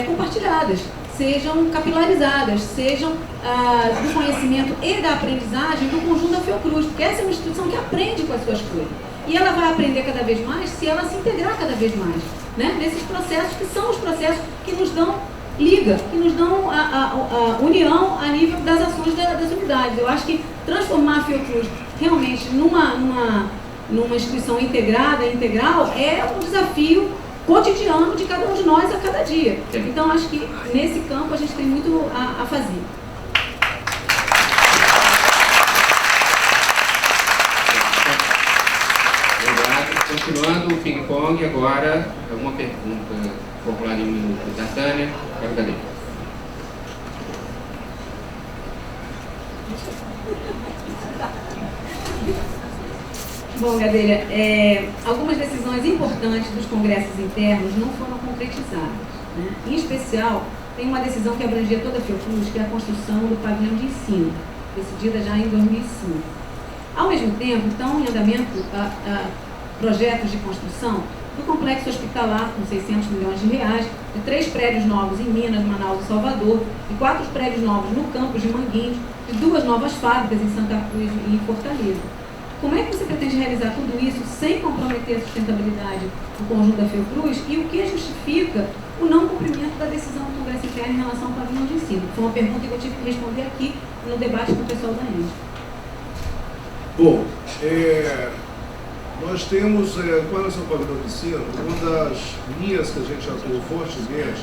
compartilhadas, sejam capilarizadas, sejam do conhecimento e da aprendizagem do conjunto da Fiocruz, porque essa é uma instituição que aprende com as suas coisas. E ela vai aprender cada vez mais se ela se integrar cada vez mais, né? Nesses processos que são os processos que nos dão liga, que nos dão a união a nível das ações das unidades. Eu acho que transformar a Fiocruz realmente numa instituição integrada, integral, é um desafio cotidiano de cada um de nós a cada dia. Então, acho que nesse campo a gente tem muito a fazer. Obrigado. Continuando o ping-pong, agora uma pergunta popular em um minuto da Tânia. Cadê? Bom, Gadelha, algumas decisões importantes dos congressos internos não foram concretizadas, né? Em especial, tem uma decisão que abrangia toda a Fiocruz, que é a construção do pavilhão de ensino, decidida já em 2005. Ao mesmo tempo, estão em andamento projetos de construção do complexo hospitalar, com 600 milhões de reais, de 3 prédios novos em Minas, Manaus e Salvador, de 4 prédios novos no campus de Manguinhos, de 2 novas fábricas em Santa Cruz e em Fortaleza. Como é que você pretende realizar tudo isso sem comprometer a sustentabilidade do conjunto da Fiocruz e o que justifica o não cumprimento da decisão do Congresso Interno em relação ao pavilhão de ensino? Foi uma pergunta que eu tive que responder aqui no debate com o pessoal da ENGE. Bom, nós temos, com relação ao pavilhão de ensino, uma das linhas que a gente atuou fortemente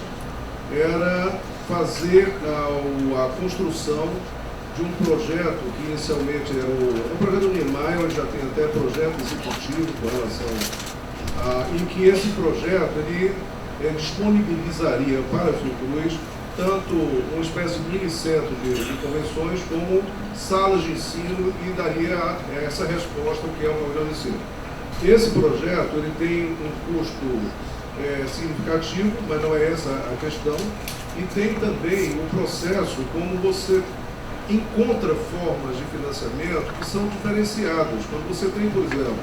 era fazer a construção de um projeto que inicialmente era o projeto do Niemeyer, onde já tem até projeto executivo com relação em que esse projeto ele disponibilizaria para a Fiocruz tanto uma espécie de mini-centro de convenções como salas de ensino e daria essa resposta ao que é o pavilhão de ensino. Esse projeto ele tem um custo significativo, mas não é essa a questão, e tem também o processo como você encontra formas de financiamento que são diferenciadas. Quando você tem, por exemplo,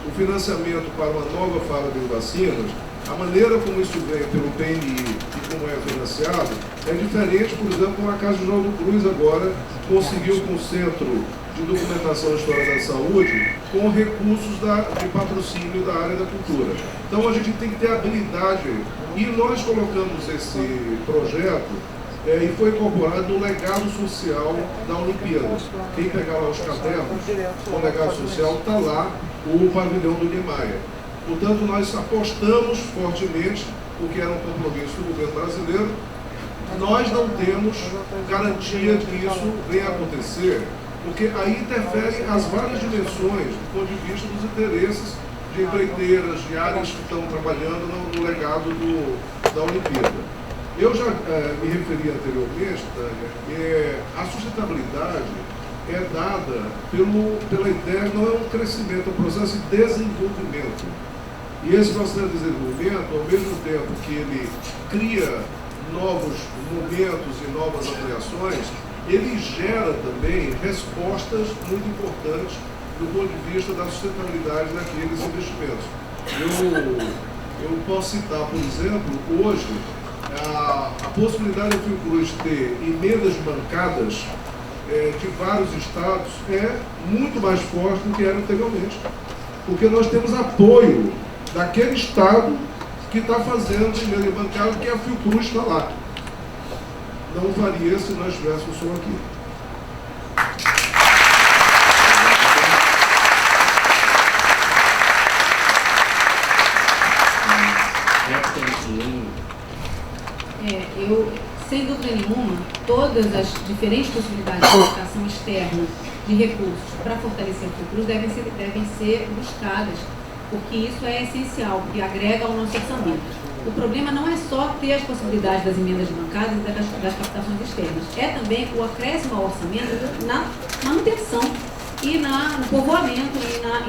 o financiamento para uma nova fábrica de vacinas, a maneira como isso vem pelo PNI e como é financiado é diferente, por exemplo, como a Casa de João do Cruz agora conseguiu com o Centro de Documentação e História da Saúde com recursos de patrocínio da área da cultura. Então a gente tem que ter habilidade, e nós colocamos esse projeto e foi incorporado no legado social da Olimpíada. Quem pegar lá os cadernos, o legado social, está lá o pavilhão do Niemeyer. Portanto, nós apostamos fortemente, porque era um compromisso do governo brasileiro. Nós não temos garantia de que isso venha a acontecer, porque aí interfere as várias dimensões do ponto de vista dos interesses de empreiteiras, de áreas que estão trabalhando no legado da Olimpíada. Eu já me referi anteriormente, Tânia, a sustentabilidade é dada pela ideia, não é um crescimento, é um processo de desenvolvimento. E esse processo de desenvolvimento, ao mesmo tempo que ele cria novos momentos e novas ampliações, ele gera também respostas muito importantes do ponto de vista da sustentabilidade daqueles investimentos. Eu posso citar, por exemplo, hoje, a possibilidade da Fiocruz ter emendas bancadas de vários estados é muito mais forte do que era anteriormente, porque nós temos apoio daquele estado que está fazendo emenda bancada, que a Fiocruz está lá. Não faria se nós estivéssemos só aqui. Eu, sem dúvida nenhuma, todas as diferentes possibilidades de alocação externa de recursos para fortalecer a Fiocruz devem ser buscadas, porque isso é essencial, porque agrega ao nosso orçamento. O problema não é só ter as possibilidades das emendas bancadas e das captações externas, é também o acréscimo ao orçamento na manutenção e no povoamento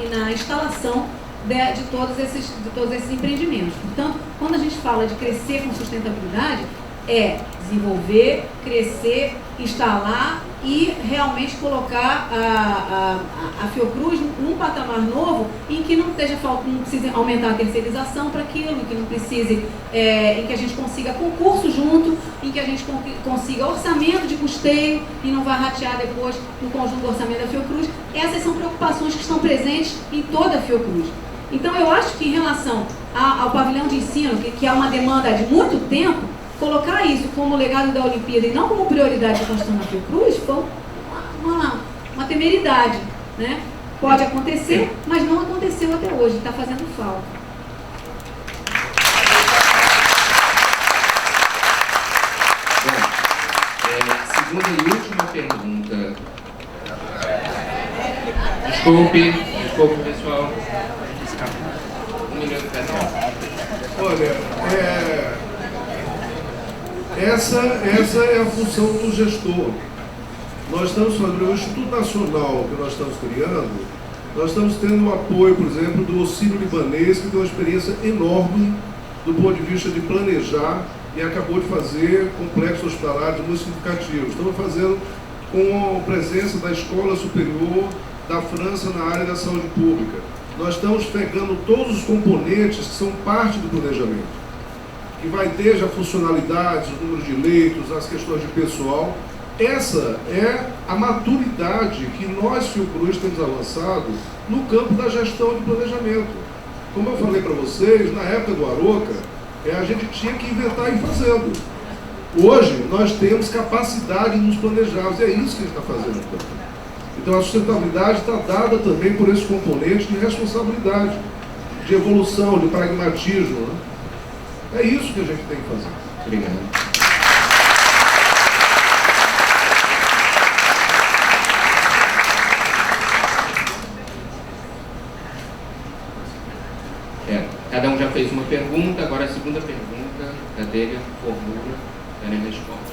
e na instalação de todos esses empreendimentos. Portanto, quando a gente fala de crescer com sustentabilidade, é desenvolver, crescer, instalar e realmente colocar a Fiocruz num patamar novo em que não precise aumentar a terceirização para aquilo, em que não precise, em que a gente consiga concurso junto, em que a gente consiga orçamento de custeio e não vá ratear depois no conjunto do orçamento da Fiocruz. Essas são preocupações que estão presentes em toda a Fiocruz. Então eu acho que em relação ao pavilhão de ensino, que é uma demanda de muito tempo, colocar isso como legado da Olimpíada e não como prioridade de construção da Fiocruz foi uma temeridade, né? Pode acontecer, mas não aconteceu até hoje, está fazendo falta. Bom, segunda e última pergunta. Desculpe, pessoal. Um minuto, Pedro. Olha, essa é a função do gestor. Nós estamos fazendo o Instituto Nacional que nós estamos criando, nós estamos tendo o apoio, por exemplo, do Auxílio Libanês, que tem uma experiência enorme do ponto de vista de planejar e acabou de fazer complexos hospitalares muito significativos. Estamos fazendo com a presença da Escola Superior da França na área da saúde pública. Nós estamos pegando todos os componentes que são parte do planejamento, que vai desde a funcionalidade, os números de leitos, as questões de pessoal. Essa é a maturidade que nós, Fiocruz, temos avançado no campo da gestão de planejamento. Como eu falei para vocês, na época do Aroca, a gente tinha que inventar e ir fazendo. Hoje, nós temos capacidade de nos planejarmos, e é isso que a gente está fazendo. Então, a sustentabilidade está dada também por esse componente de responsabilidade, de evolução, de pragmatismo, né? É isso que a gente tem que fazer. Obrigado. Cada um já fez uma pergunta, agora a segunda pergunta, Tânia formula, Tânia responde.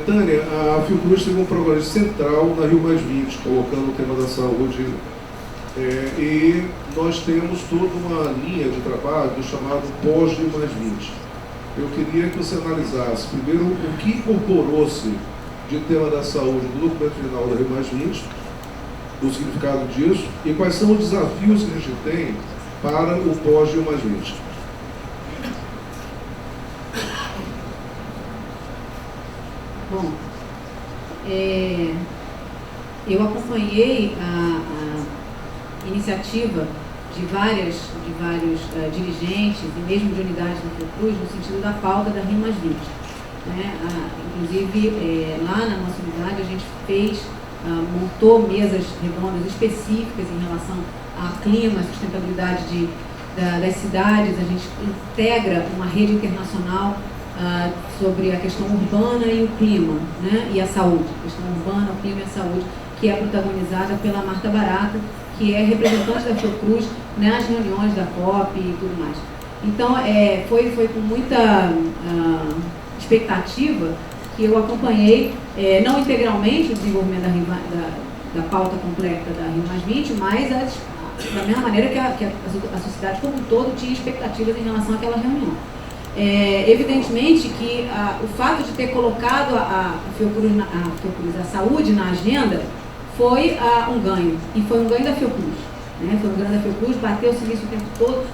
Tânia, a Fiocruz teve um programa central na Rio Mais 20, colocando o tema da saúde, e nós temos toda uma linha de trabalho chamado pós-Rio Mais 20. Eu queria que você analisasse, primeiro, o que incorporou-se de tema da saúde no documento final da Rio Mais 20, o significado disso, e quais são os desafios que a gente tem para o pós-Rio Mais 20. Bom, eu acompanhei a iniciativa de vários dirigentes e mesmo de unidades da Fiocruz no sentido da pauta da Rio Mais 20. Né? Inclusive, lá na nossa unidade a gente montou mesas redondas específicas em relação a clima, a sustentabilidade das cidades. A gente integra uma rede internacional sobre a questão urbana e o clima, né? E a saúde, a questão urbana, o clima e a saúde, que é protagonizada pela Marta Barata, que é representante da Fiocruz nas reuniões da COP e tudo mais. Então, foi com muita expectativa que eu acompanhei, não integralmente o desenvolvimento da pauta completa da Rio Mais 20, mas da mesma maneira que a sociedade como um todo tinha expectativas em relação àquela reunião. Evidentemente que o fato de ter colocado a Fiocruz, a saúde na agenda foi um ganho, e foi um ganho da Fiocruz. Né? Foi um ganho da Fiocruz, bateu-se nisso o tempo todo,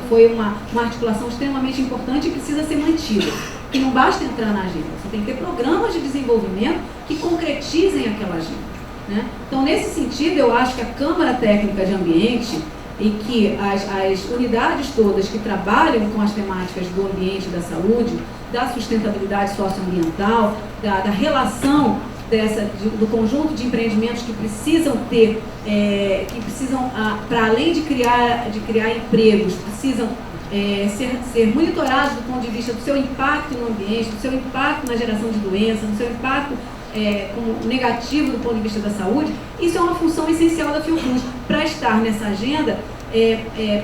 foi uma articulação extremamente importante e precisa ser mantida. Que não basta entrar na agenda, você tem que ter programas de desenvolvimento que concretizem aquela agenda. Né? Então, nesse sentido, eu acho que a Câmara Técnica de Ambiente e que as unidades todas que trabalham com as temáticas do ambiente e da saúde, da sustentabilidade socioambiental, da relação do conjunto de empreendimentos que precisam ter, para além de criar empregos, precisam ser monitorados do ponto de vista do seu impacto no ambiente, do seu impacto na geração de doenças, do seu impacto como negativo do ponto de vista da saúde. Isso é uma função essencial da Fiocruz, para estar nessa agenda,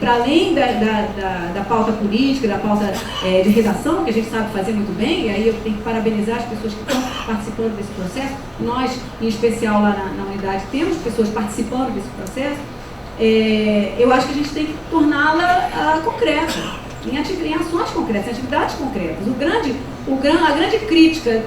para além da pauta política, da pauta de redação, que a gente sabe fazer muito bem, e aí eu tenho que parabenizar as pessoas que estão participando desse processo. Nós, em especial lá na unidade, temos pessoas participando desse processo. Eu acho que a gente tem que torná-la concreta. em ações concretas, em atividades concretas. A grande crítica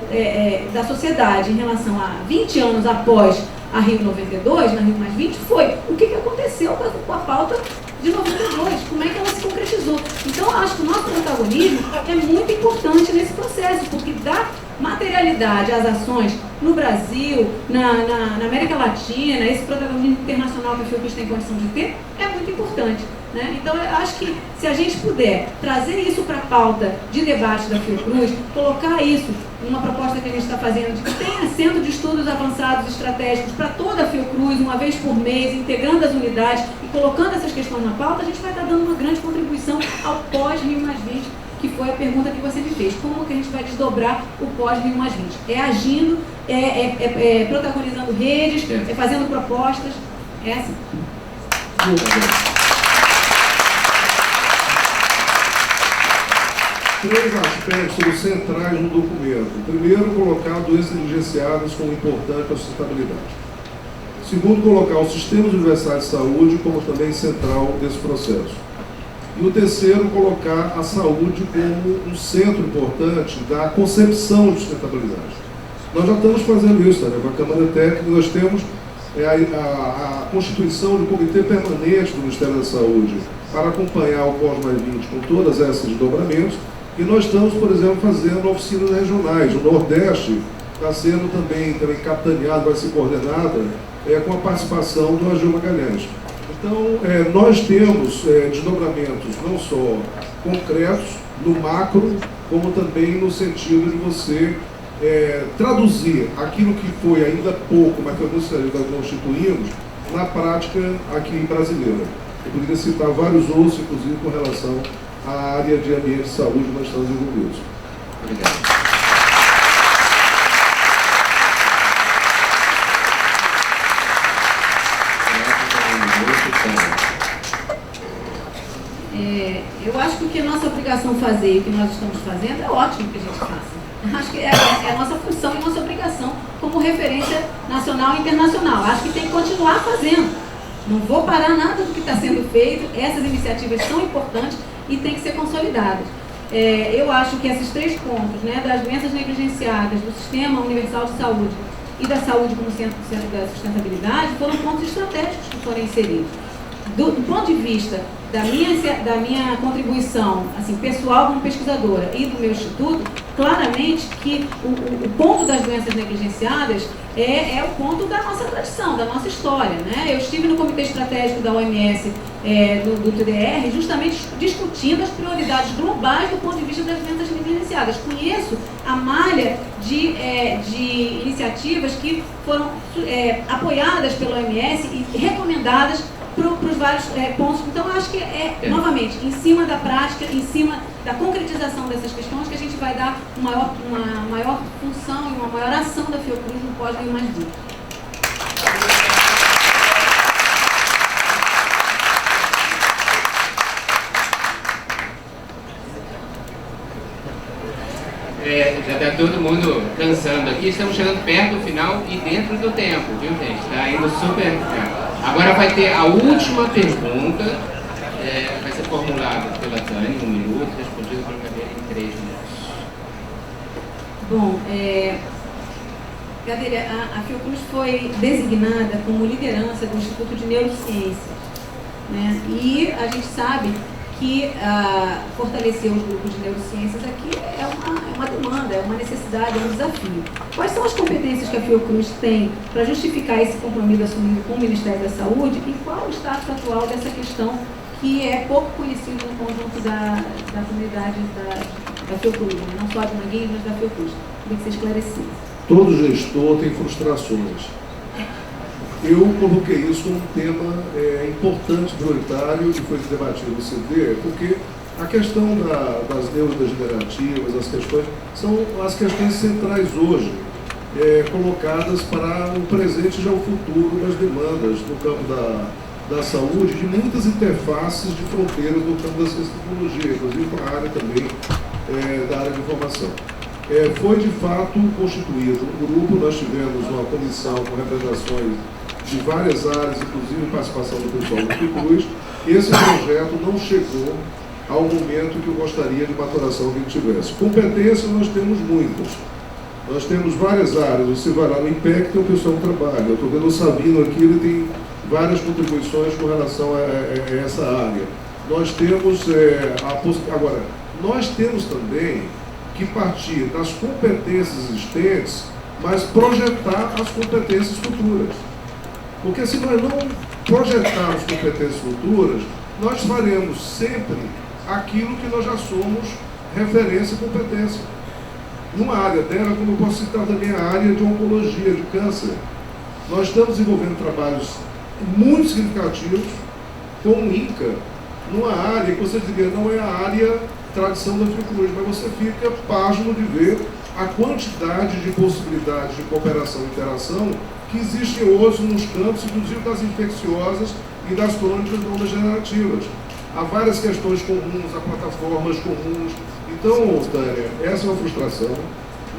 da sociedade em relação a 20 anos após a Rio 92, na Rio +20, foi o que aconteceu com a pauta de 92, como é que ela se concretizou. Então, eu acho que o nosso protagonismo é muito importante nesse processo, porque dá materialidade às ações no Brasil, na América Latina, esse protagonismo internacional que a Fiocruz tem condição de ter, é muito importante. Né? Então, eu acho que se a gente puder trazer isso para a pauta de debate da Fiocruz, colocar isso numa proposta que a gente está fazendo, de que tenha centro de estudos avançados estratégicos para toda a Fiocruz, uma vez por mês, integrando as unidades e colocando essas questões na pauta, a gente vai estar dando uma grande contribuição ao pós-Rio +20, que foi a pergunta que você me fez. Como que a gente vai desdobrar o pós-Rio +20? É agindo, protagonizando redes, fazendo propostas. É assim. Três aspectos centrais no documento. Primeiro, colocar doenças negligenciadas como importante para a sustentabilidade. Segundo, colocar os sistemas universais de saúde como também central desse processo. E o terceiro, colocar a saúde como um centro importante da concepção de sustentabilidade. Nós já estamos fazendo isso, né? Com a Câmara Técnica, nós temos a constituição de um comitê permanente do Ministério da Saúde para acompanhar o pós-+20 com todas essas desdobramentos. E nós estamos, por exemplo, fazendo oficinas regionais. O Nordeste está sendo também capitaneado, vai ser coordenada com a participação do Agil Magalhães. Então, nós temos desdobramentos não só concretos, no macro, como também no sentido de você traduzir aquilo que foi ainda pouco, mas que eu gostaria de constituirmos, na prática aqui brasileira. Eu poderia citar vários outros, inclusive com relação à área de ambiente e saúde que nós estamos envolvidos. Obrigado. Eu acho que o que é nossa obrigação fazer e o que nós estamos fazendo é ótimo que a gente faça. Acho que é a nossa função e nossa obrigação como referência nacional e internacional. Acho que tem que continuar fazendo. Não vou parar nada do que está sendo feito. Essas iniciativas são importantes e têm que ser consolidadas. Eu acho que esses três pontos, né, das doenças negligenciadas, do Sistema Universal de Saúde e da saúde como centro da sustentabilidade, foram pontos estratégicos que foram inseridos. Do ponto de vista da minha contribuição assim, pessoal como pesquisadora e do meu instituto, claramente que o ponto das doenças negligenciadas é o ponto da nossa tradição, da nossa história. Né? Eu estive no Comitê Estratégico da OMS, do TDR, justamente discutindo as prioridades globais do ponto de vista das doenças negligenciadas. Conheço a malha de iniciativas que foram apoiadas pela OMS e recomendadas para os vários pontos. Então, eu acho que novamente, em cima da prática, em cima da concretização dessas questões, que a gente vai dar uma maior função e uma maior ação da Fiocruz no pós-Rio +20. Já está todo mundo cansando aqui, estamos chegando perto do final e dentro do tempo, viu, gente? Está indo super. Agora vai ter a última pergunta, vai ser formulada pela Tânia, 1 minuto, respondida pela Gabriela em 3 minutos. Bom, Gabriela, a Fiocruz foi designada como liderança do Instituto de Neurociências, né? E a gente sabe que fortalecer os grupos de neurociências aqui é uma demanda, é uma necessidade, é um desafio. Quais são as competências que a Fiocruz tem para justificar esse compromisso assumido com o Ministério da Saúde e qual o status atual dessa questão que é pouco conhecido no conjunto da comunidade da Fiocruz, né? Não só de Manguinhos, mas da Fiocruz? Queria que você esclarecesse. Todo gestor tem frustrações. Eu coloquei isso como um tema importante, prioritário, que foi debatido no CD, porque a questão das neurodegenerativas, as questões, são as questões centrais hoje, colocadas para o presente e já o futuro das demandas no campo da saúde, de muitas interfaces de fronteiras no campo da ciência e tecnologia, inclusive com a área também da área de informação. Foi de fato constituído um grupo, nós tivemos uma comissão com representações de várias áreas, inclusive participação do pessoal do Fiocruz. Esse projeto não chegou ao momento que eu gostaria de maturação que ele tivesse. Competências nós temos muitas. Nós temos várias áreas. Você vai lá no IPEC, tem o pessoal que trabalha. Eu estou vendo o Sabino aqui, ele tem várias contribuições com relação a essa área. Nós temos agora, nós temos também que partir das competências existentes, mas projetar as competências futuras. Porque se nós não projetarmos competências futuras, nós faremos sempre aquilo que nós já somos referência e competência. Numa área dela, como eu posso citar também a área de oncologia, de câncer, nós estamos desenvolvendo trabalhos muito significativos com o INCA, numa área que você diria não é a área tradição da Fiocruz, mas você fica pasmo de ver a quantidade de possibilidades de cooperação e interação que existem hoje nos campos, inclusive das infecciosas e das crônicas neurodegenerativas. Há várias questões comuns, há plataformas comuns. Então, Tânia, essa é uma frustração.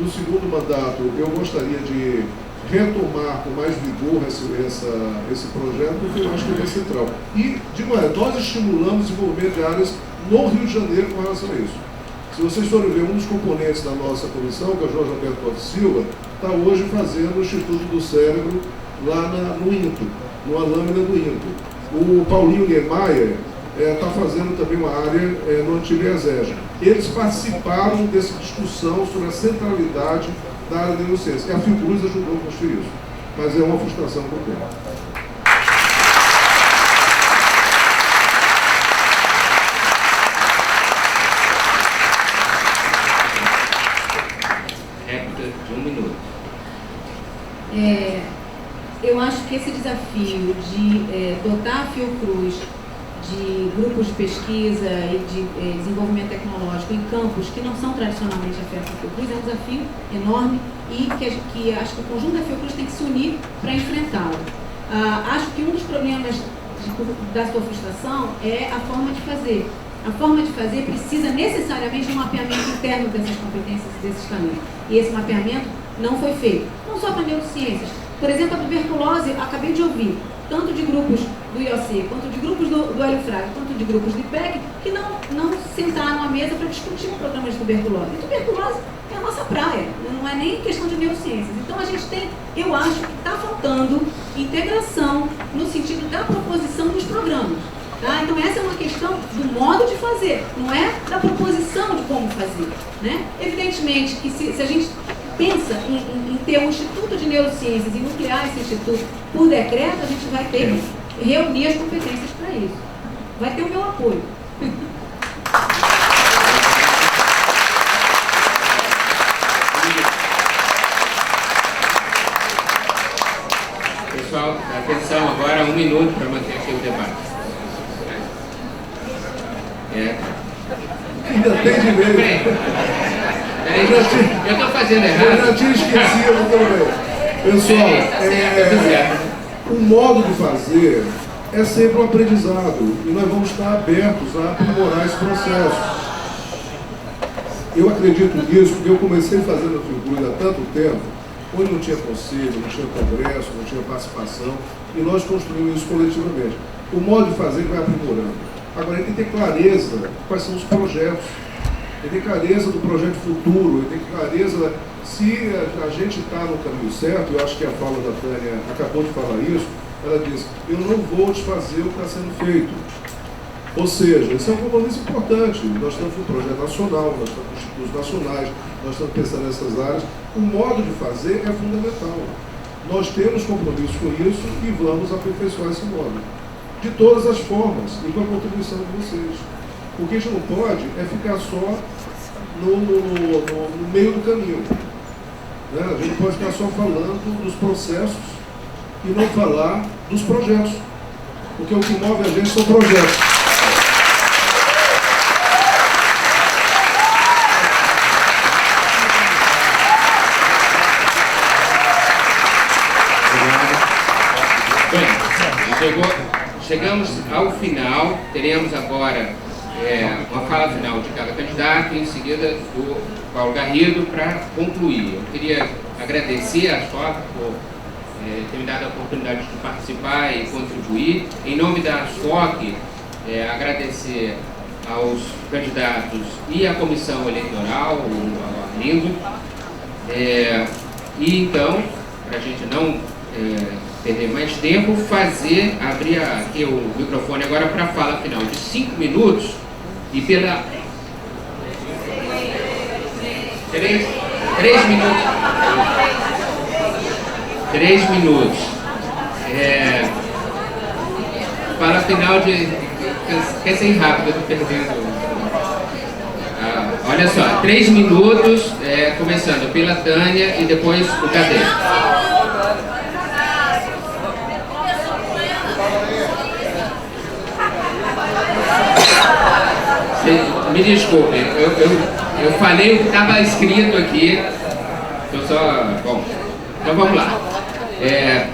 No segundo mandato, eu gostaria de retomar com mais vigor esse projeto, porque eu acho que ele é central. E, digo, nós estimulamos o desenvolvimento de áreas no Rio de Janeiro com relação a isso. Se vocês forem ver, um dos componentes da nossa comissão, que é o Jorge Alberto Costa Silva, está hoje fazendo o Instituto do Cérebro lá no INTO, numa lâmina do INTO. O Paulinho Niemeyer está fazendo também uma área no antigo ESEG. Eles participaram dessa discussão sobre a centralidade da área de neurociência. E a Fiocruz ajudou a construir isso. Mas é uma frustração que eu tenho. Eu acho que esse desafio de dotar a Fiocruz de grupos de pesquisa e de desenvolvimento tecnológico em campos que não são tradicionalmente afetos à Fiocruz é um desafio enorme e que acho que o conjunto da Fiocruz tem que se unir para enfrentá-lo. Acho que um dos problemas da sua frustração é a forma de fazer. A forma de fazer precisa necessariamente de um mapeamento interno dessas competências e desses talentos. E esse mapeamento não foi feito. Não só para neurociências. Por exemplo, a tuberculose, acabei de ouvir, tanto de grupos do IOC, quanto de grupos do Hélio Fraga, quanto de grupos do IPEC, que não sentaram à mesa para discutir um programa de tuberculose. E tuberculose é a nossa praia, não é nem questão de neurociências. Então a gente tem, eu acho que está faltando integração no sentido da proposição dos programas. Tá? Então essa é uma questão do modo de fazer, não é da proposição de como fazer. Né? Evidentemente que se a gente pensa em ter um Instituto de Neurociências e nuclear esse instituto por decreto, a gente vai ter que reunir as competências para isso. Vai ter o meu apoio. Pessoal, atenção, agora 1 minuto para manter aqui o debate. Ainda tem direito. Eu estou fazendo errado. Eu já tinha esquecido também. Pessoal, o modo de fazer é sempre um aprendizado e nós vamos estar abertos a aprimorar esse processo. Eu acredito nisso porque eu comecei fazendo a Fiocruz há tanto tempo, onde não tinha conselho, não tinha congresso, não tinha participação, e nós construímos isso coletivamente. O modo de fazer vai aprimorando. Agora, ele tem que ter clareza de quais são os projetos. Ele tem clareza do projeto futuro, ele tem clareza se a gente está no caminho certo. Eu acho que a fala da Tânia acabou de falar isso. Ela disse, eu não vou desfazer o que está sendo feito. Ou seja, isso é um compromisso importante. Nós estamos com um projeto nacional, nós estamos com institutos nacionais, nós estamos pensando nessas áreas. O modo de fazer é fundamental. Nós temos compromisso com isso e vamos aperfeiçoar esse modo. De todas as formas, e com a contribuição de vocês. O que a gente não pode é ficar só no meio do caminho. Né? A gente não pode ficar só falando dos processos e não falar dos projetos. Porque o que move a gente são projetos. Bem, chegamos ao final, teremos agora uma fala final de cada candidato e em seguida do Paulo Garrido para concluir. Eu queria agradecer a SOC por ter me dado a oportunidade de participar e contribuir. Em nome da SOC, agradecer aos candidatos e à comissão eleitoral, ao Arlindo. E então, para a gente não perder mais tempo, abrir aqui o microfone agora para a fala final de 5 minutos e pela... 3 minutos. 3 minutos. Fala final de... Quer ser rápido, eu estou perdendo... olha só, 3 minutos, começando pela Tânia e depois o Gadelha. Me desculpe, eu falei o que estava escrito aqui. Bom, então vamos lá.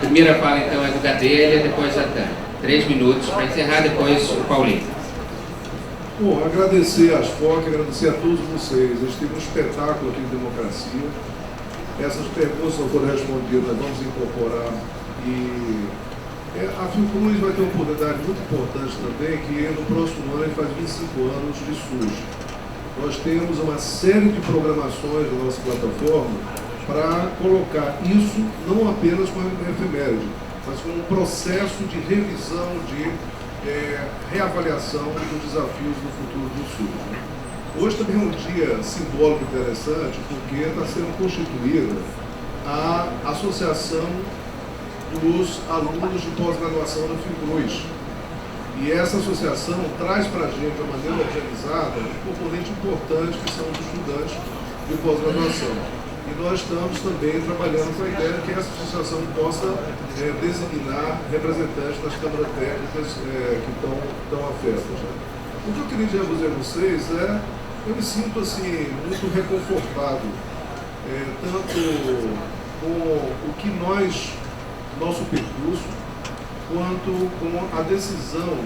Primeira fala então é do Gadelha, depois a Tânia. 3 minutos para encerrar, depois o Paulinho. Bom, agradecer às FOC, agradecer a todos vocês. A gente teve um espetáculo aqui de democracia. Essas perguntas não foram respondidas, nós vamos incorporar. E a Fiocruz vai ter uma oportunidade muito importante também, que no próximo ano ele faz 25 anos de SUS. Nós temos uma série de programações na nossa plataforma para colocar isso não apenas como efeméride, mas como um processo de revisão, de reavaliação dos desafios do futuro do SUS. Hoje também é um dia simbólico interessante, porque está sendo constituída a Associação dos Alunos de Pós-Graduação da Fiocruz. E essa associação traz para a gente, de maneira organizada, um componente importante que são os estudantes de pós-graduação. E nós estamos também trabalhando com a ideia de que essa associação possa designar representantes das câmaras técnicas que estão afetas. Né? O que eu queria dizer a vocês eu me sinto assim, muito reconfortado, tanto com o que nosso percurso, quanto com a decisão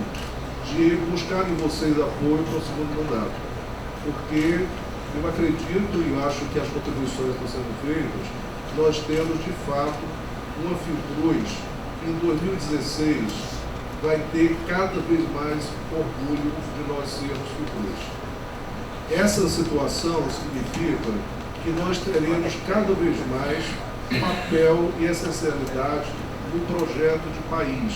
de buscar em vocês apoio para o segundo mandato. Porque eu acredito e acho que as contribuições que estão sendo feitas, nós temos de fato uma Fiocruz que em 2016 vai ter cada vez mais orgulho de nós sermos Fiocruz. Essa situação significa que nós teremos cada vez mais papel e essencialidade no projeto de país.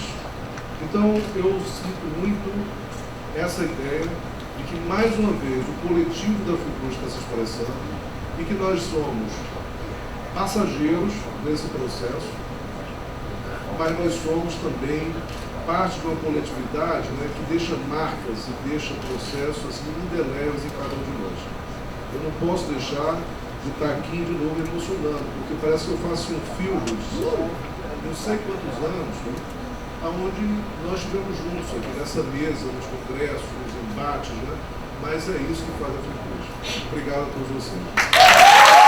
Então eu sinto muito essa ideia de que mais uma vez o coletivo da Fiocruz está se expressando e que nós somos passageiros desse processo, mas nós somos também parte de uma coletividade, né, que deixa marcas e deixa processos assim, indeléveis em cada um de nós. Eu não posso deixar de estar aqui de novo emocionando, porque parece que eu faço um filme, não sei quantos anos, né, onde nós estivemos juntos aqui nessa mesa, nos congressos, nos embates, né, mas é isso que faz a Fiocruz. Obrigado a todos vocês.